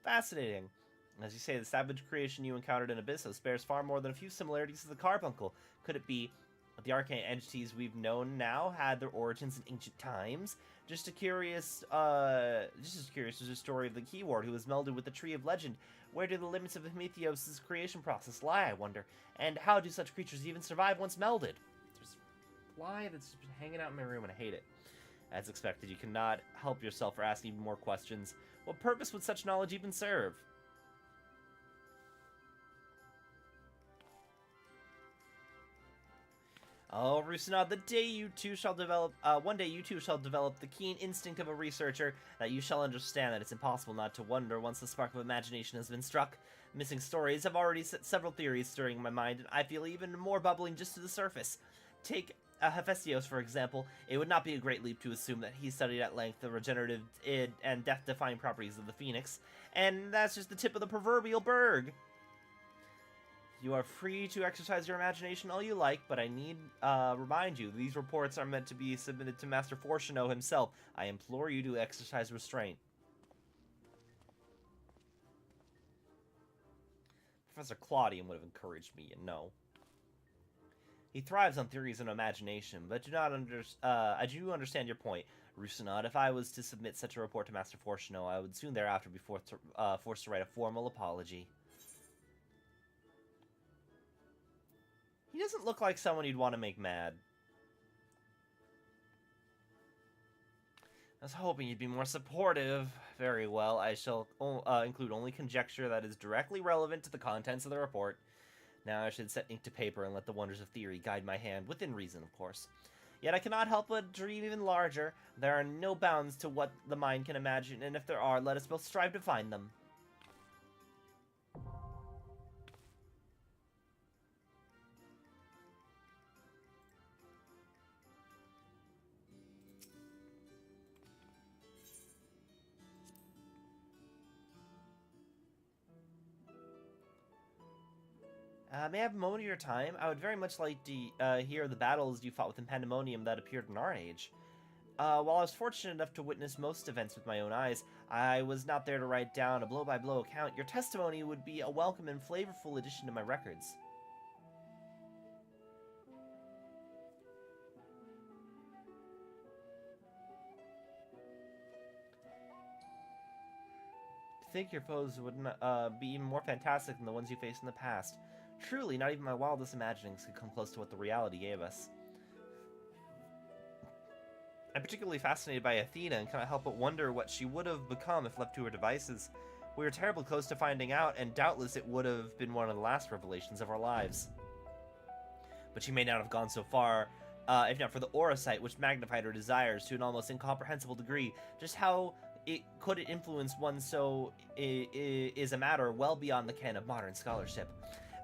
Fascinating. As you say, the savage creation you encountered in Abyssos bears far more than a few similarities to the Carbuncle. Could it be the arcane entities we've known now had their origins in ancient times? Just as curious as the story of the Keyword who was melded with the Tree of Legend. Where do the limits of Prometheus' creation process lie, I wonder? And how do such creatures even survive once melded? There's a fly that's been hanging out in my room and I hate it. As expected, you cannot help yourself for asking even more questions. What purpose would such knowledge even serve? Oh, Rusinod, one day you too shall develop the keen instinct of a researcher, that you shall understand that it's impossible not to wonder once the spark of imagination has been struck. Missing stories have already set several theories stirring in my mind, and I feel even more bubbling just to the surface. Take Hephaestus, for example. It would not be a great leap to assume that he studied at length the regenerative and death-defying properties of the phoenix, and that's just the tip of the proverbial berg. You are free to exercise your imagination all you like, but I need remind you, these reports are meant to be submitted to Master Fortuno himself. I implore you to exercise restraint. Professor Claudian would have encouraged me, you know. He thrives on theories and imagination, but I do understand your point, Rusinod. If I was to submit such a report to Master Fortuno, I would soon thereafter be forced to write a formal apology. He doesn't look like someone you'd want to make mad. I was hoping you'd be more supportive. Very well, I shall include only conjecture that is directly relevant to the contents of the report. Now I should set ink to paper and let the wonders of theory guide my hand, within reason, of course. Yet I cannot help but dream even larger. There are no bounds to what the mind can imagine, and if there are, let us both strive to find them. May I have a moment of your time? I would very much like to hear the battles you fought within Pandemonium that appeared in our age. While I was fortunate enough to witness most events with my own eyes, I was not there to write down a blow-by-blow account. Your testimony would be a welcome and flavorful addition to my records. To think your foes would be even more fantastic than the ones you faced in the past. Truly, not even my wildest imaginings could come close to what the reality gave us. I'm particularly fascinated by Athena and cannot help but wonder what she would have become if left to her devices. We were terribly close to finding out, and doubtless it would have been one of the last revelations of our lives. But she may not have gone so far, if not for the Eorzea, which magnified her desires to an almost incomprehensible degree. Just how it could influence one so is a matter well beyond the ken of modern scholarship.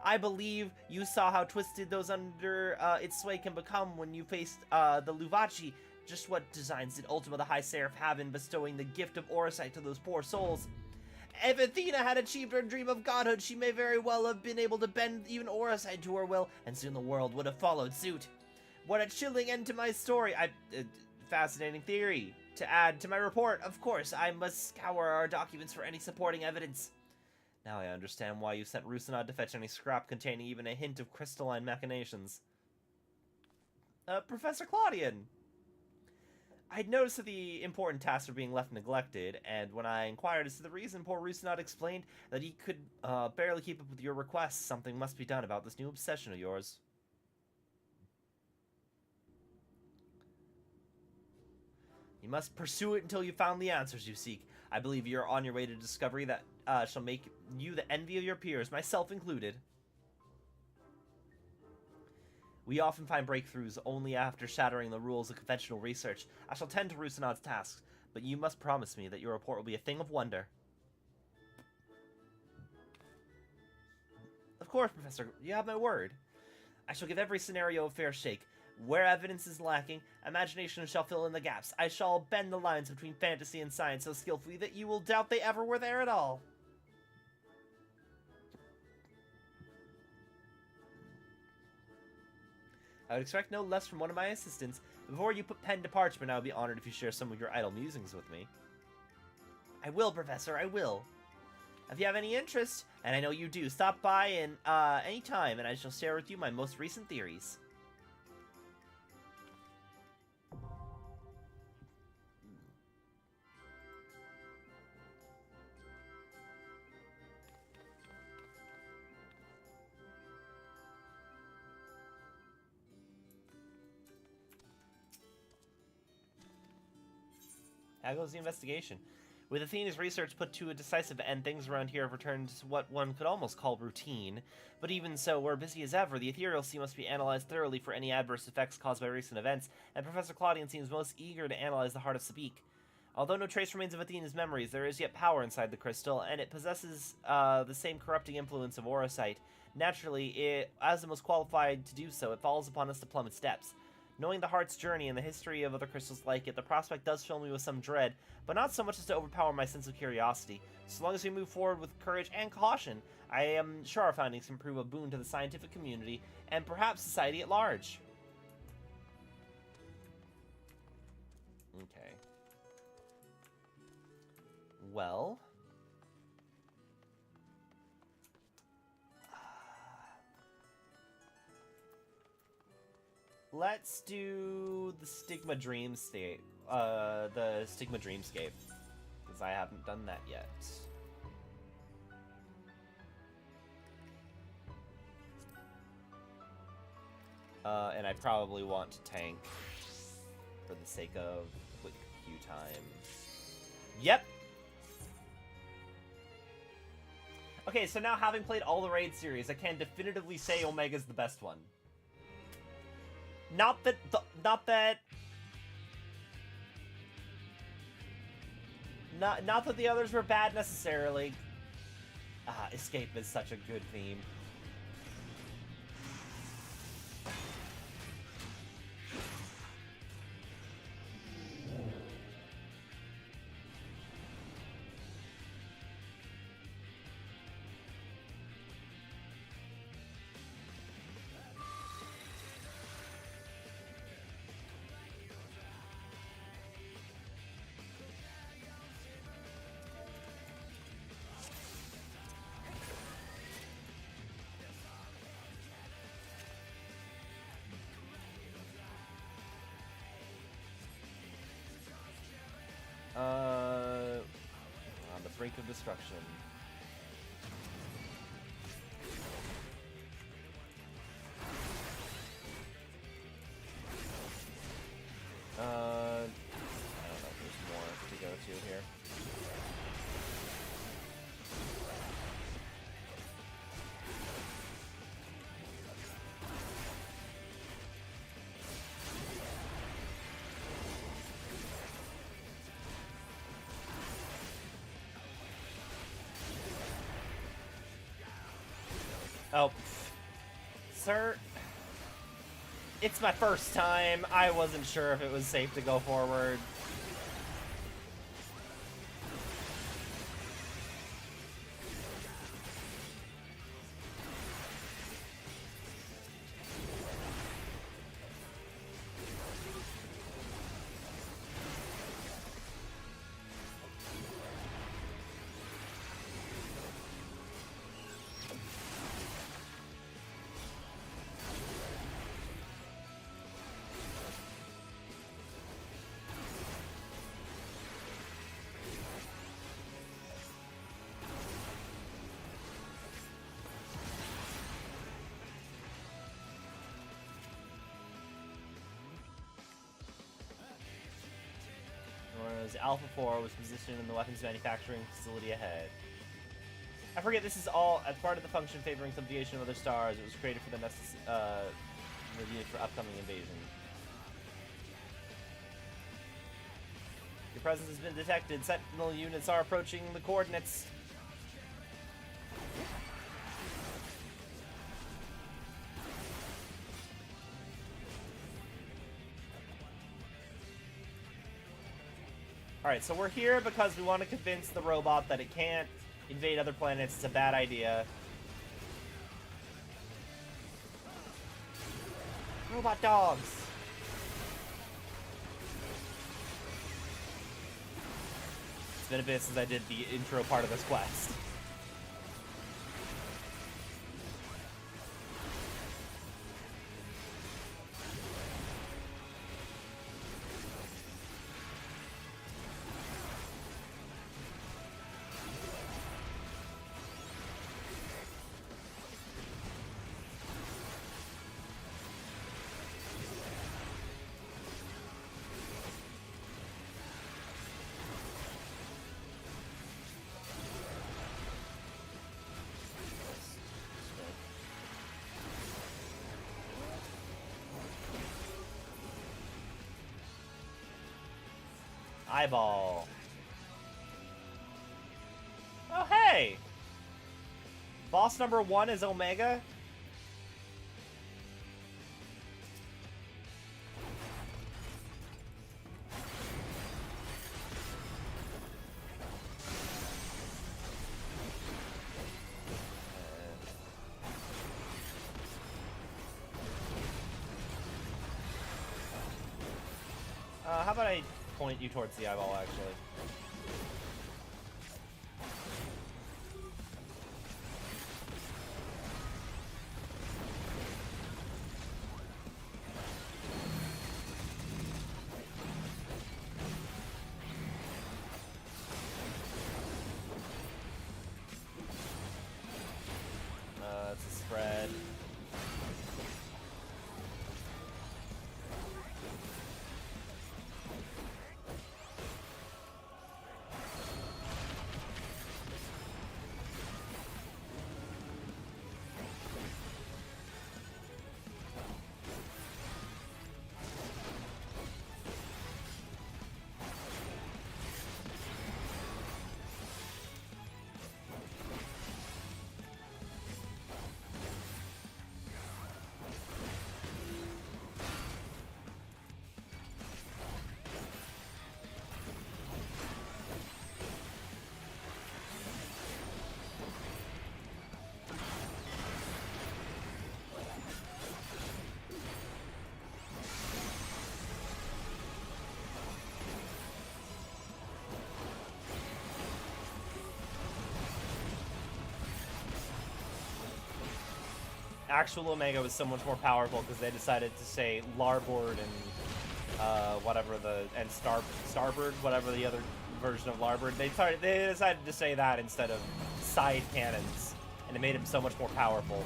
I believe you saw how twisted those under its sway can become when you faced the Luvaci. Just what designs did Ultima the High Seraph have in bestowing the gift of Eorzea to those poor souls? If Athena had achieved her dream of godhood, she may very well have been able to bend even Eorzea to her will, and soon the world would have followed suit. What a chilling end to my story. Fascinating theory. To add to my report, of course, I must scour our documents for any supporting evidence. Now I understand why you sent Rusinod to fetch any scrap containing even a hint of crystalline machinations. Professor Claudian! I'd noticed that the important tasks were being left neglected, and when I inquired as to the reason, poor Rusinod explained that he could barely keep up with your requests. Something must be done about this new obsession of yours. You must pursue it until you found the answers you seek. I believe you're on your way to discovery that shall make you the envy of your peers, myself included. We often find breakthroughs only after shattering the rules of conventional research. I shall tend to Rusinod's tasks, but you must promise me that your report will be a thing of wonder. Of course, Professor, you have my word. I shall give every scenario a fair shake. Where evidence is lacking, imagination shall fill in the gaps. I shall bend the lines between fantasy and science so skillfully that you will doubt they ever were there at all. I would expect no less from one of my assistants. Before you put pen to parchment, I would be honored if you share some of your idle musings with me. I will, Professor, I will. If you have any interest, and I know you do, stop by any time, and I shall share with you my most recent theories. How goes the investigation? With Athena's research put to a decisive end, things around here have returned to what one could almost call routine. But even so, we're busy as ever. The ethereal sea must be analyzed thoroughly for any adverse effects caused by recent events, and Professor Claudian seems most eager to analyze the heart of Sabik. Although no trace remains of Athena's memories, there is yet power inside the crystal, and it possesses the same corrupting influence of Aurosite. Naturally, as the most qualified to do so, it falls upon us to plumb its depths. Knowing the heart's journey and the history of other crystals like it, the prospect does fill me with some dread, but not so much as to overpower my sense of curiosity. So long as we move forward with courage and caution, I am sure our findings can prove a boon to the scientific community, and perhaps society at large. Okay. Well... let's do the Stigma Dreamscape. The Stigma Dreamscape. Because I haven't done that yet. And I probably want to tank for the sake of quick queue time. Yep! Okay, so now having played all the raid series, I can definitively say Omega's the best one. Not that the others were bad necessarily. Escape is such a good theme. On the brink of destruction. I don't know if there's more to go to here. Oh, sir, it's my first time. I wasn't sure if it was safe to go forward. known as Alpha 4 was positioned in the weapons manufacturing facility ahead. I forget this is all as part of the function favoring subjugation of other stars. It was created for the needed for upcoming invasion. Your presence has been detected. Sentinel units are approaching the coordinates. Alright, so we're here because we want to convince the robot that it can't invade other planets. It's a bad idea. Robot dogs! It's been a bit since I did the intro part of this quest. Eyeball. Oh, hey! Boss number 1 is Omega? How about I point you towards the eyeball, actually? That's a spread. Actual Omega was so much more powerful because they decided to say larboard and whatever and starboard, whatever the other version of larboard. They decided to say that instead of side cannons, and it made him so much more powerful.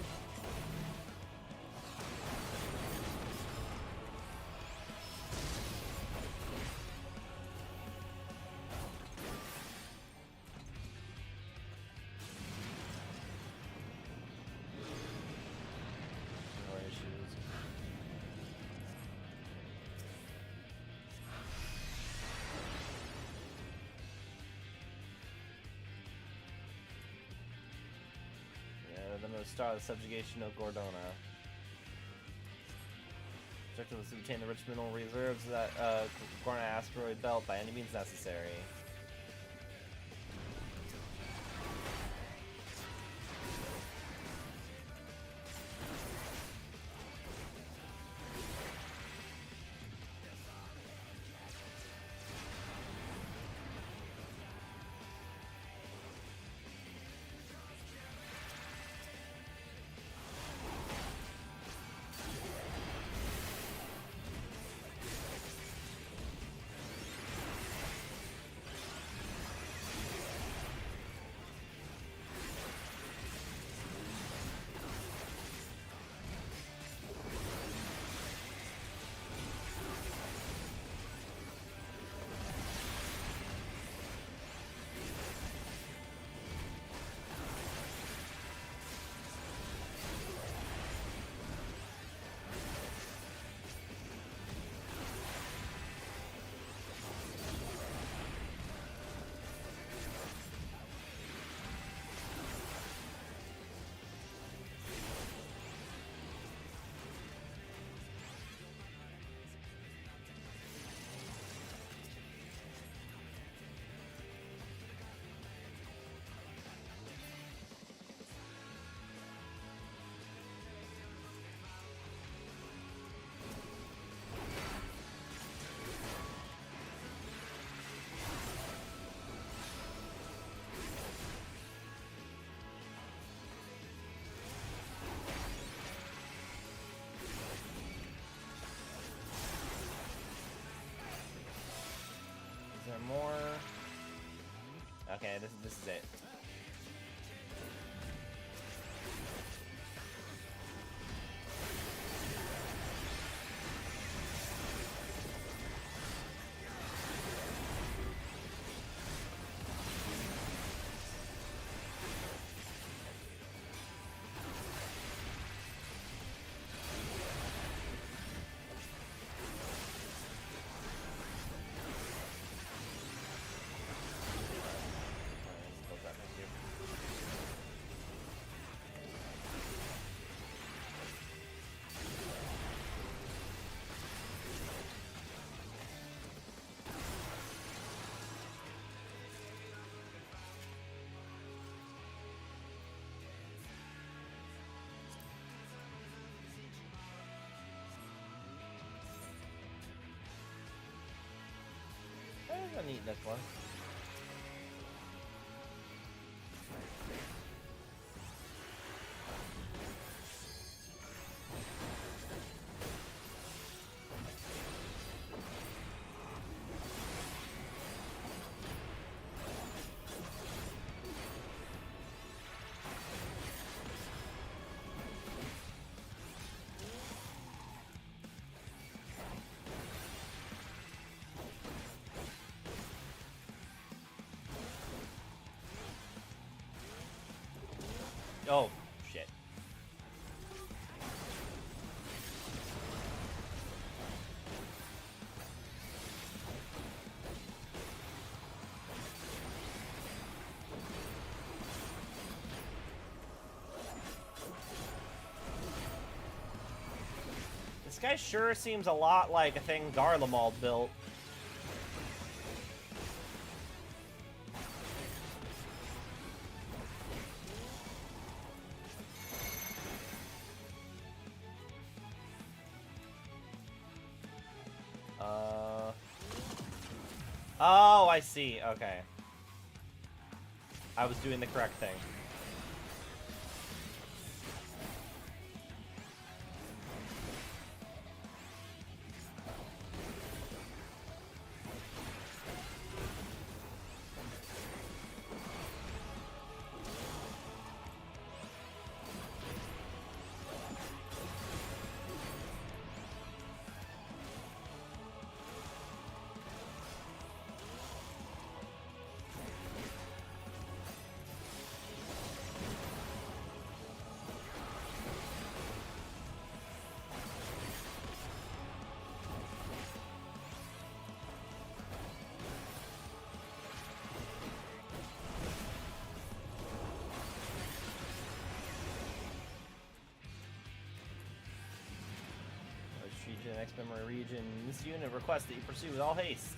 Star of the subjugation of Gordona. Objective was to obtain the rich mineral reserves of that Gorna asteroid belt by any means necessary. there more? Okay, this is it. That's a neat necklace. Oh, shit. This guy sure seems a lot like a thing Garlemald built. Oh, I see. Okay. I was doing the correct thing. Retreat to the next memory region. This unit requests that you pursue with all haste.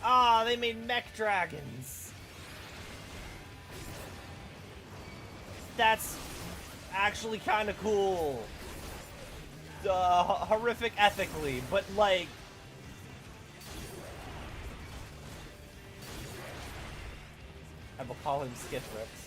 Ah, they made mech dragons. That's actually kind of cool. Horrific ethically, but like... I will call him Skithrix.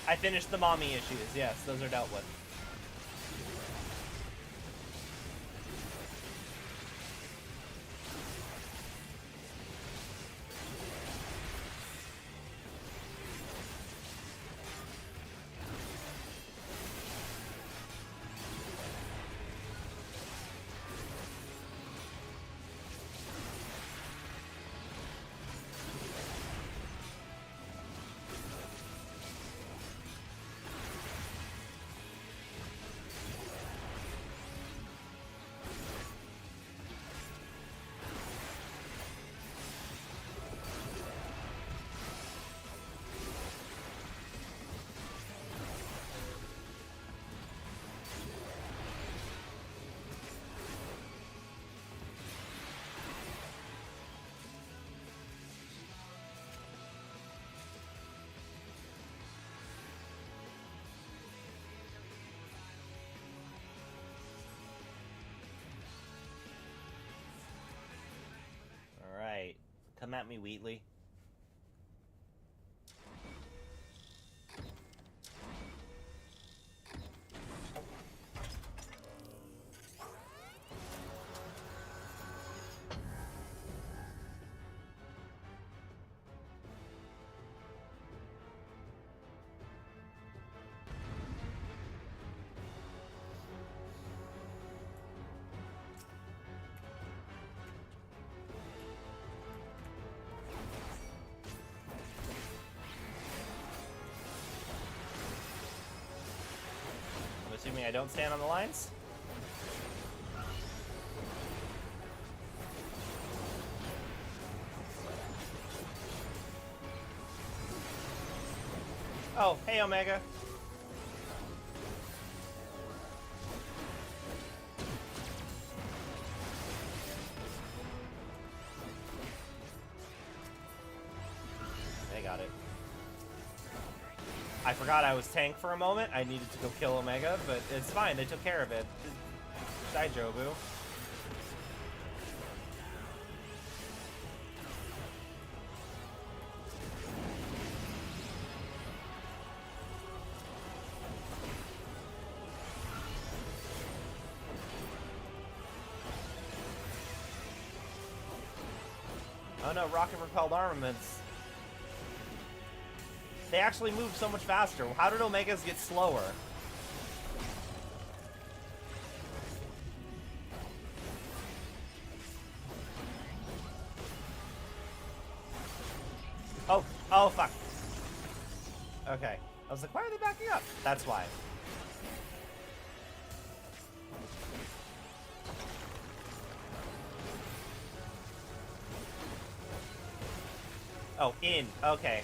I finished the mommy issues. Yes, those are dealt with. Alright. Come at me, Wheatley. Assuming I don't stand on the lines? Oh, hey Omega. They got it. I forgot I was tank for a moment. I needed to go kill Omega, but it's fine. They took care of it. Die, Jobu. Oh no, rocket-propelled armaments. They actually move so much faster. How did Omegas get slower? Oh, fuck. Okay. I was like, why are they backing up? That's why. Oh, in. Okay.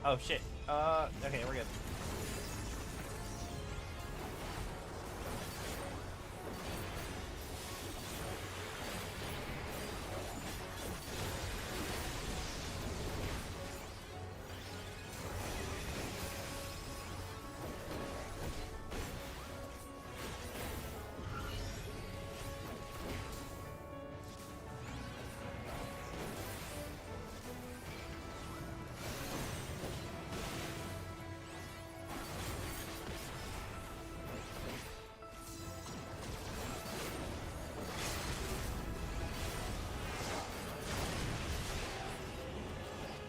Oh shit. Okay, we're good.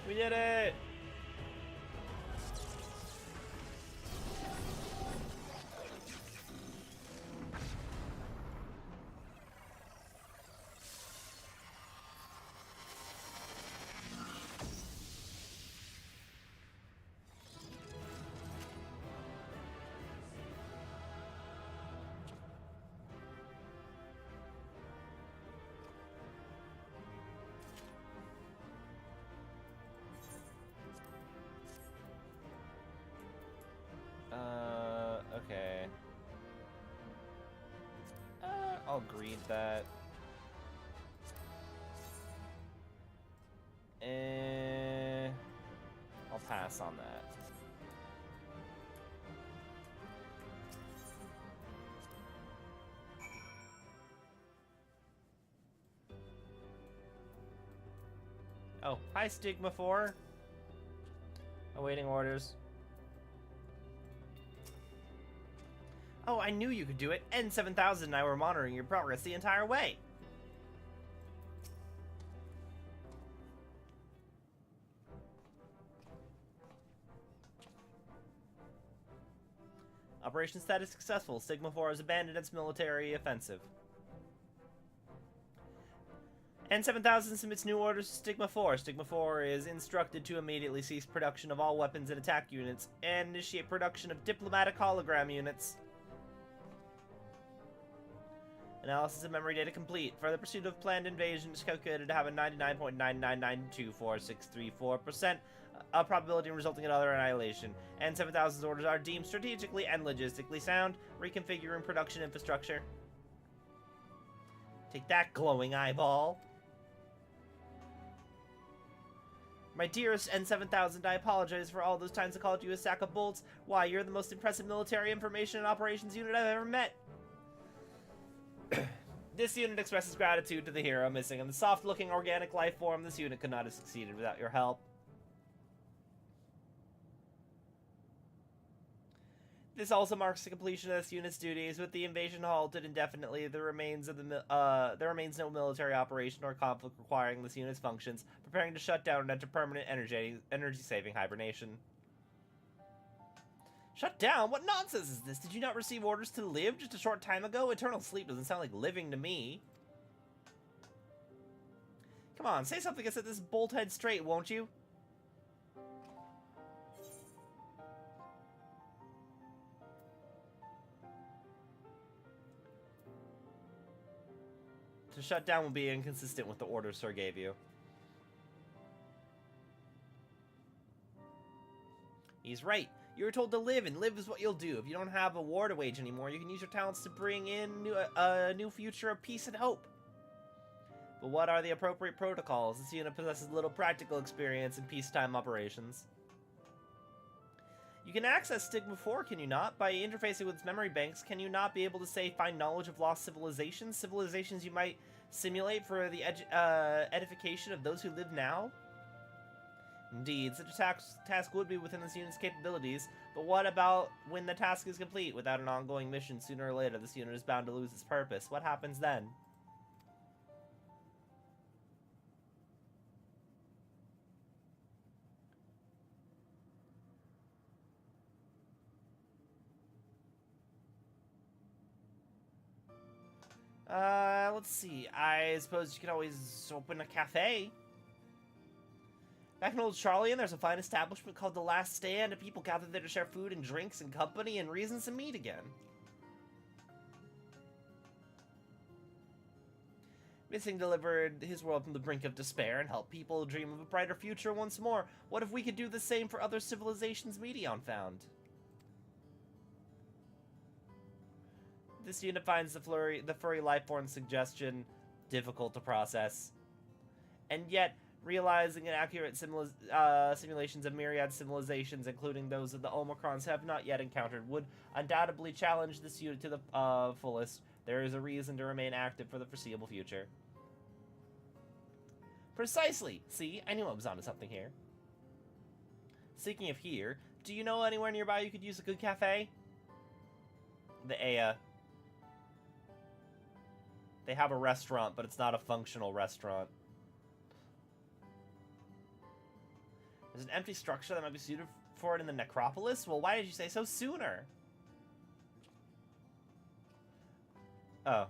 We did it! agreed that. I'll pass on that. Oh, hi Stigma 4. Awaiting orders. Oh, I knew you could do it. N7000 and I were monitoring your progress the entire way. Operation status successful. Sigma 4 has abandoned its military offensive. N7000 submits new orders to Stigma 4. Stigma 4 is instructed to immediately cease production of all weapons and attack units and initiate production of diplomatic hologram units. Analysis of memory data complete. Further pursuit of planned invasion is calculated to have a 99.9992464% probability resulting in utter annihilation. N7000's orders are deemed strategically and logistically sound. Reconfiguring production infrastructure. Take that, glowing eyeball. My dearest N7000, I apologize for all those times I called you a sack of bolts. Why, you're the most impressive military information and operations unit I've ever met. This unit expresses gratitude to the hero missing, and the soft-looking organic life form. This unit could not have succeeded without your help. This also marks the completion of this unit's duties. With the invasion halted indefinitely, there remains no military operation or conflict requiring this unit's functions, preparing to shut down and enter permanent energy-saving hibernation. Shut down? What nonsense is this? Did you not receive orders to live just a short time ago? Eternal sleep doesn't sound like living to me. Come on, say something to set this bolt head straight, won't you? To shut down will be inconsistent with the orders Sir gave you. He's right. You were told to live, and live is what you'll do. If you don't have a war to wage anymore, you can use your talents to bring in a new future of peace and hope. But what are the appropriate protocols? This unit possesses little practical experience in peacetime operations. You can access Stigma 4, can you not? By interfacing with its memory banks, can you not be able to, say, find knowledge of lost civilizations? Civilizations you might simulate for the edification of those who live now? Indeed, such a task would be within this unit's capabilities, but what about when the task is complete? Without an ongoing mission, sooner or later, this unit is bound to lose its purpose. What happens then? Let's see. I suppose you could always open a cafe. Back in Old Charlian, there's a fine establishment called The Last Stand, and people gather there to share food and drinks and company and reasons to meet again. Missing delivered his world from the brink of despair and helped people dream of a brighter future once more. What if we could do the same for other civilizations Medion found? This unit finds the furry lifeform suggestion difficult to process. And yet, realizing inaccurate simulations of myriad civilizations, including those of the Omicrons, have not yet encountered, would undoubtedly challenge this unit to the fullest. There is a reason to remain active for the foreseeable future. Precisely! See, I knew I was onto something here. Speaking of here, do you know anywhere nearby you could use a good cafe? The Aya. They have a restaurant, but it's not a functional restaurant. There's an empty structure that might be suited for it in the necropolis? Well, why did you say so sooner? Oh.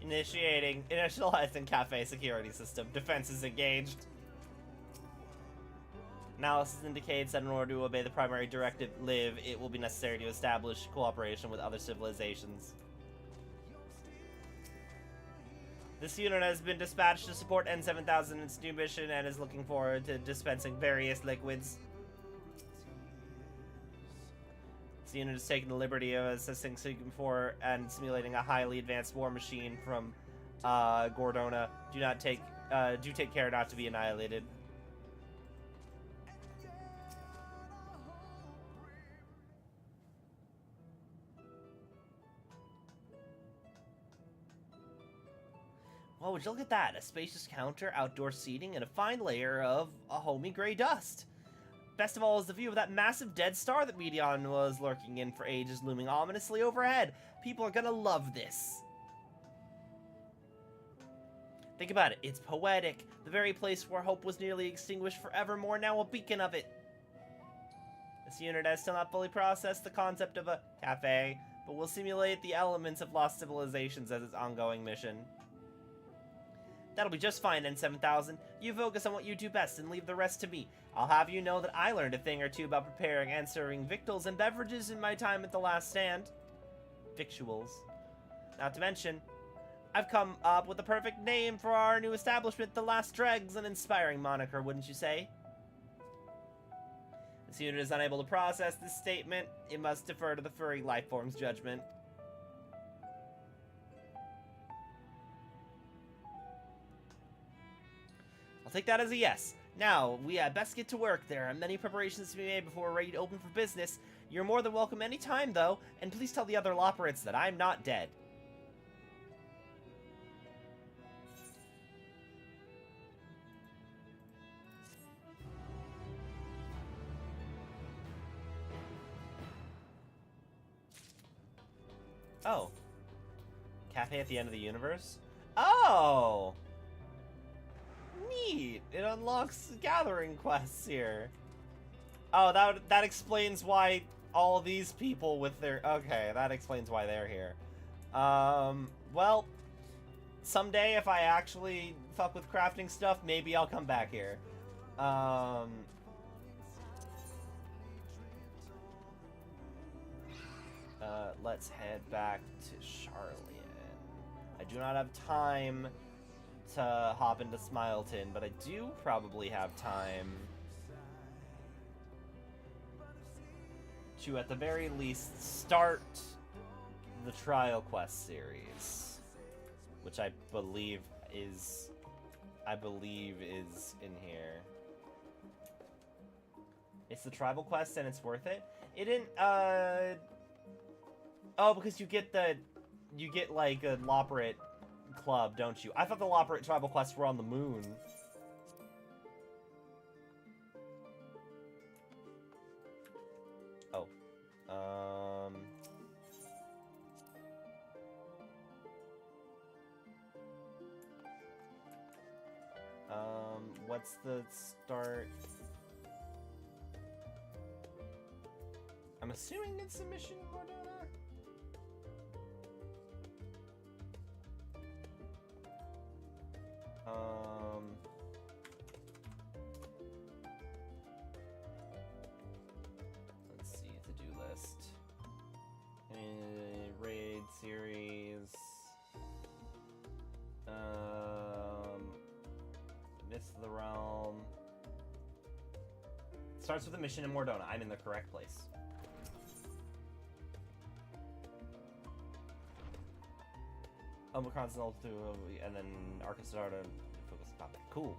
Initializing cafe security system. Defense is engaged. Analysis indicates that in order to obey the primary directive, live, it will be necessary to establish cooperation with other civilizations. This unit has been dispatched to support N7000 in its new mission and is looking forward to dispensing various liquids. This unit has taken the liberty of assisting Sigma 4 and simulating a highly advanced war machine from Gordona. Do take care not to be annihilated. Well, would you look at that? A spacious counter, outdoor seating, and a fine layer of a homey gray dust. Best of all is the view of that massive dead star that Medion was lurking in for ages, looming ominously overhead. People are gonna love this. Think about it. It's poetic. The very place where hope was nearly extinguished forevermore, now a beacon of it. This unit has still not fully processed the concept of a cafe, but will simulate the elements of lost civilizations as its ongoing mission. That'll be just fine, N7000. You focus on what you do best and leave the rest to me. I'll have you know that I learned a thing or two about preparing and serving victuals and beverages in my time at the Last Stand. Victuals. Not to mention, I've come up with the perfect name for our new establishment, the Last Dregs, an inspiring moniker, wouldn't you say? This unit is unable to process this statement. It must defer to the furry lifeform's judgment. I'll take that as a yes. Now, we had best get to work. There are many preparations to be made before we're ready to open for business. You're more than welcome any time, though, and please tell the other Loperates that I'm not dead. Oh. Cafe at the end of the universe? Oh! Neat! It unlocks gathering quests here. Oh, that explains why all these people with their... Okay, that explains why they're here. Well, someday if I actually fuck with crafting stuff, maybe I'll come back here. Let's head back to Charlian. I do not have time to hop into Smileton, but I do probably have time to, at the very least, start the Trial Quest series, which I believe is in here. It's the Tribal Quest and it's worth it. It didn't, oh, because you get like a Loperate club, don't you? I thought the Loperate Tribal Quests were on the moon. Oh. What's the start? I'm assuming it's a mission in Mordona? Let's see, to-do list. Raid series. Miss the Realm. Starts with a mission in Mordona. I'm in the correct place. Omicron's and then Arcus Darda focus topic. Cool.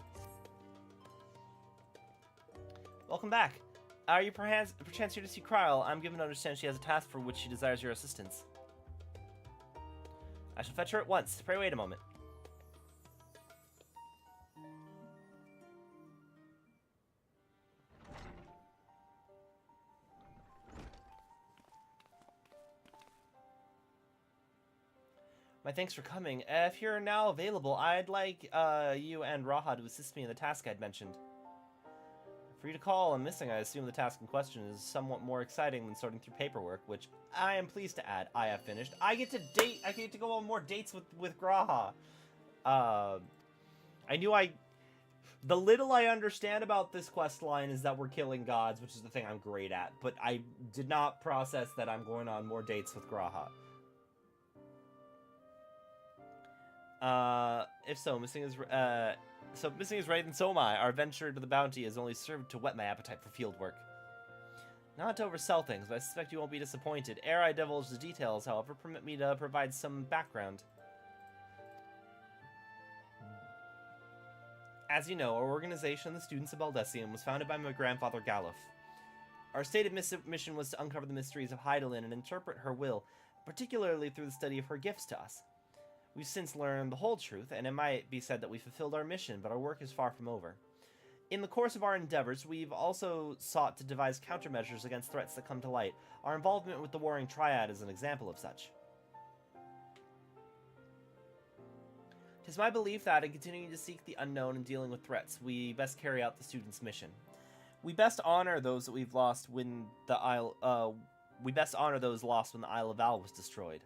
Welcome back. Are you perchance here to see Kryl? I'm given to understand she has a task for which she desires your assistance. I shall fetch her at once. Pray wait a moment. My thanks for coming. If you're now available, I'd like you and Raha to assist me in the task I'd mentioned. For you to call I'm missing, I assume the task in question is somewhat more exciting than sorting through paperwork, which I am pleased to add I have finished. I get to go on more dates with Graha. The little I understand about this quest line is that we're killing gods, which is the thing I'm great at, but I did not process that I'm going on more dates with Graha. If so, missing is ready, then so am I. Our venture to the bounty has only served to whet my appetite for field work. Not to oversell things, but I suspect you won't be disappointed. Ere I divulge the details, however, permit me to provide some background. As you know, our organization, the Students of Baldessium, was founded by my grandfather Galuf. Our stated mission was to uncover the mysteries of Hydaelyn and interpret her will, particularly through the study of her gifts to us. We've since learned the whole truth, and it might be said that we fulfilled our mission, but our work is far from over. In the course of our endeavors, we've also sought to devise countermeasures against threats that come to light. Our involvement with the Warring Triad is an example of such. 'Tis my belief that, in continuing to seek the unknown and dealing with threats, we best carry out the student's mission. We best honor those that we've lost when the Isle, we best honor those lost when the Isle of Val was destroyed.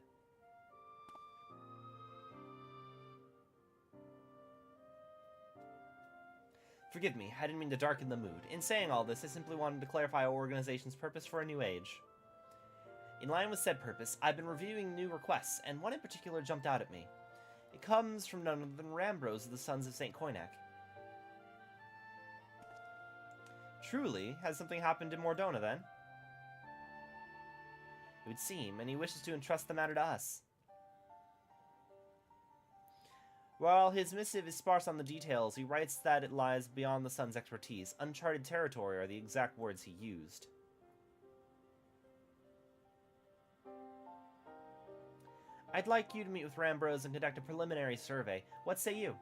Forgive me, I didn't mean to darken the mood. In saying all this, I simply wanted to clarify our organization's purpose for a new age. In line with said purpose, I've been reviewing new requests, and one in particular jumped out at me. It comes from none other than Rambros of the Sons of St. Koinak. Truly, has something happened in Mordona, then? It would seem, and he wishes to entrust the matter to us. While his missive is sparse on the details, he writes that it lies beyond the Sun's expertise. Uncharted territory are the exact words he used. I'd like you to meet with Rambros and conduct a preliminary survey. What say you?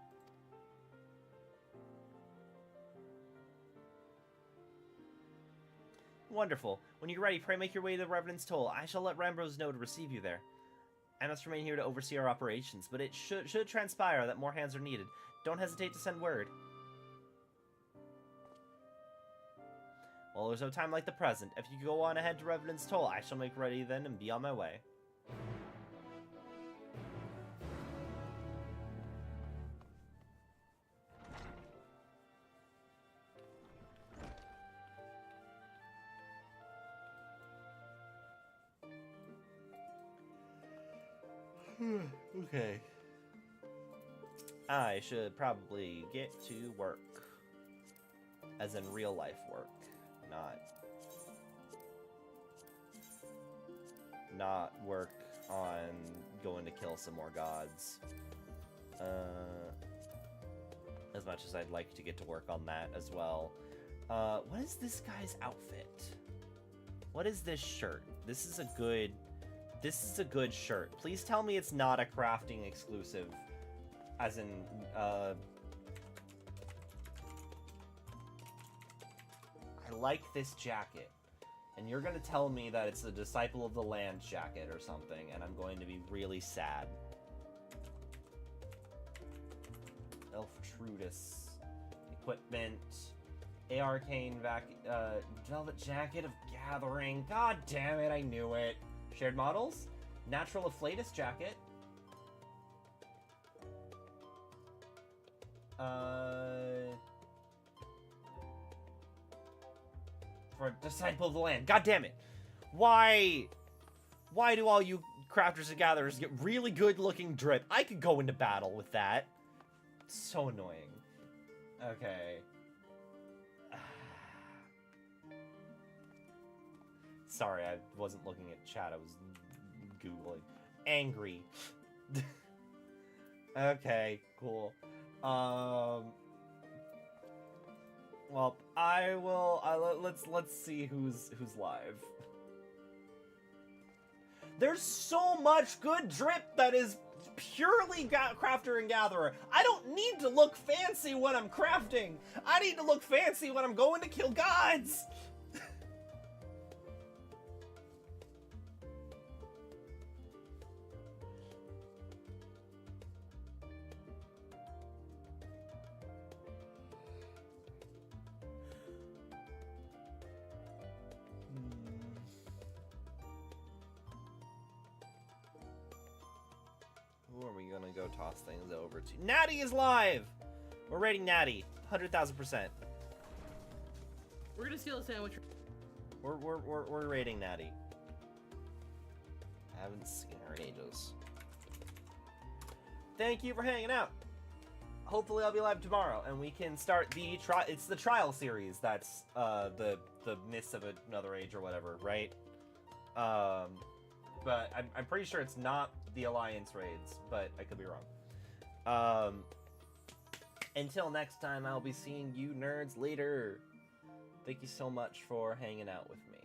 Wonderful. When you're ready, pray make your way to Revenant's Toll. I shall let Rambros know to receive you there. I must remain here to oversee our operations, but it should transpire that more hands are needed. Don't hesitate to send word. Well, there's no time like the present. If you go on ahead to Revenant's Toll, I shall make ready then and be on my way. Okay. I should probably get to work. As in real life work. Not work on going to kill some more gods. As much as I'd like to get to work on that as well. What is this guy's outfit? What is this shirt? This is a good shirt. Please tell me it's not a crafting exclusive. As in, I like this jacket. And you're gonna tell me that it's a Disciple of the Land jacket or something, and I'm going to be really sad. Elftrudis. Equipment. Arcane Velvet Jacket of Gathering. God damn it, I knew it. Shared models. Natural Afflatus jacket. For Disciple of the Land. God damn it. Why do all you crafters and gatherers get really good looking drip? I could go into battle with that. It's so annoying. Okay. Sorry, I wasn't looking at chat. I was Googling. Angry. Okay, cool. Well, I will. Let's see who's live. There's so much good drip that is purely crafter and gatherer. I don't need to look fancy when I'm crafting. I need to look fancy when I'm going to kill gods. Who are we gonna go toss things over to? Natty is live! We're rating Natty. 100,000%. We're gonna steal a sandwich. We're rating Natty. I haven't seen her in ages. Thank you for hanging out. Hopefully I'll be live tomorrow and we can start the it's the trial series. That's the Mists of Another Age or whatever, right? But I'm pretty sure it's not the Alliance raids, but I could be wrong. Until next time, I'll be seeing you nerds later. Thank you so much for hanging out with me.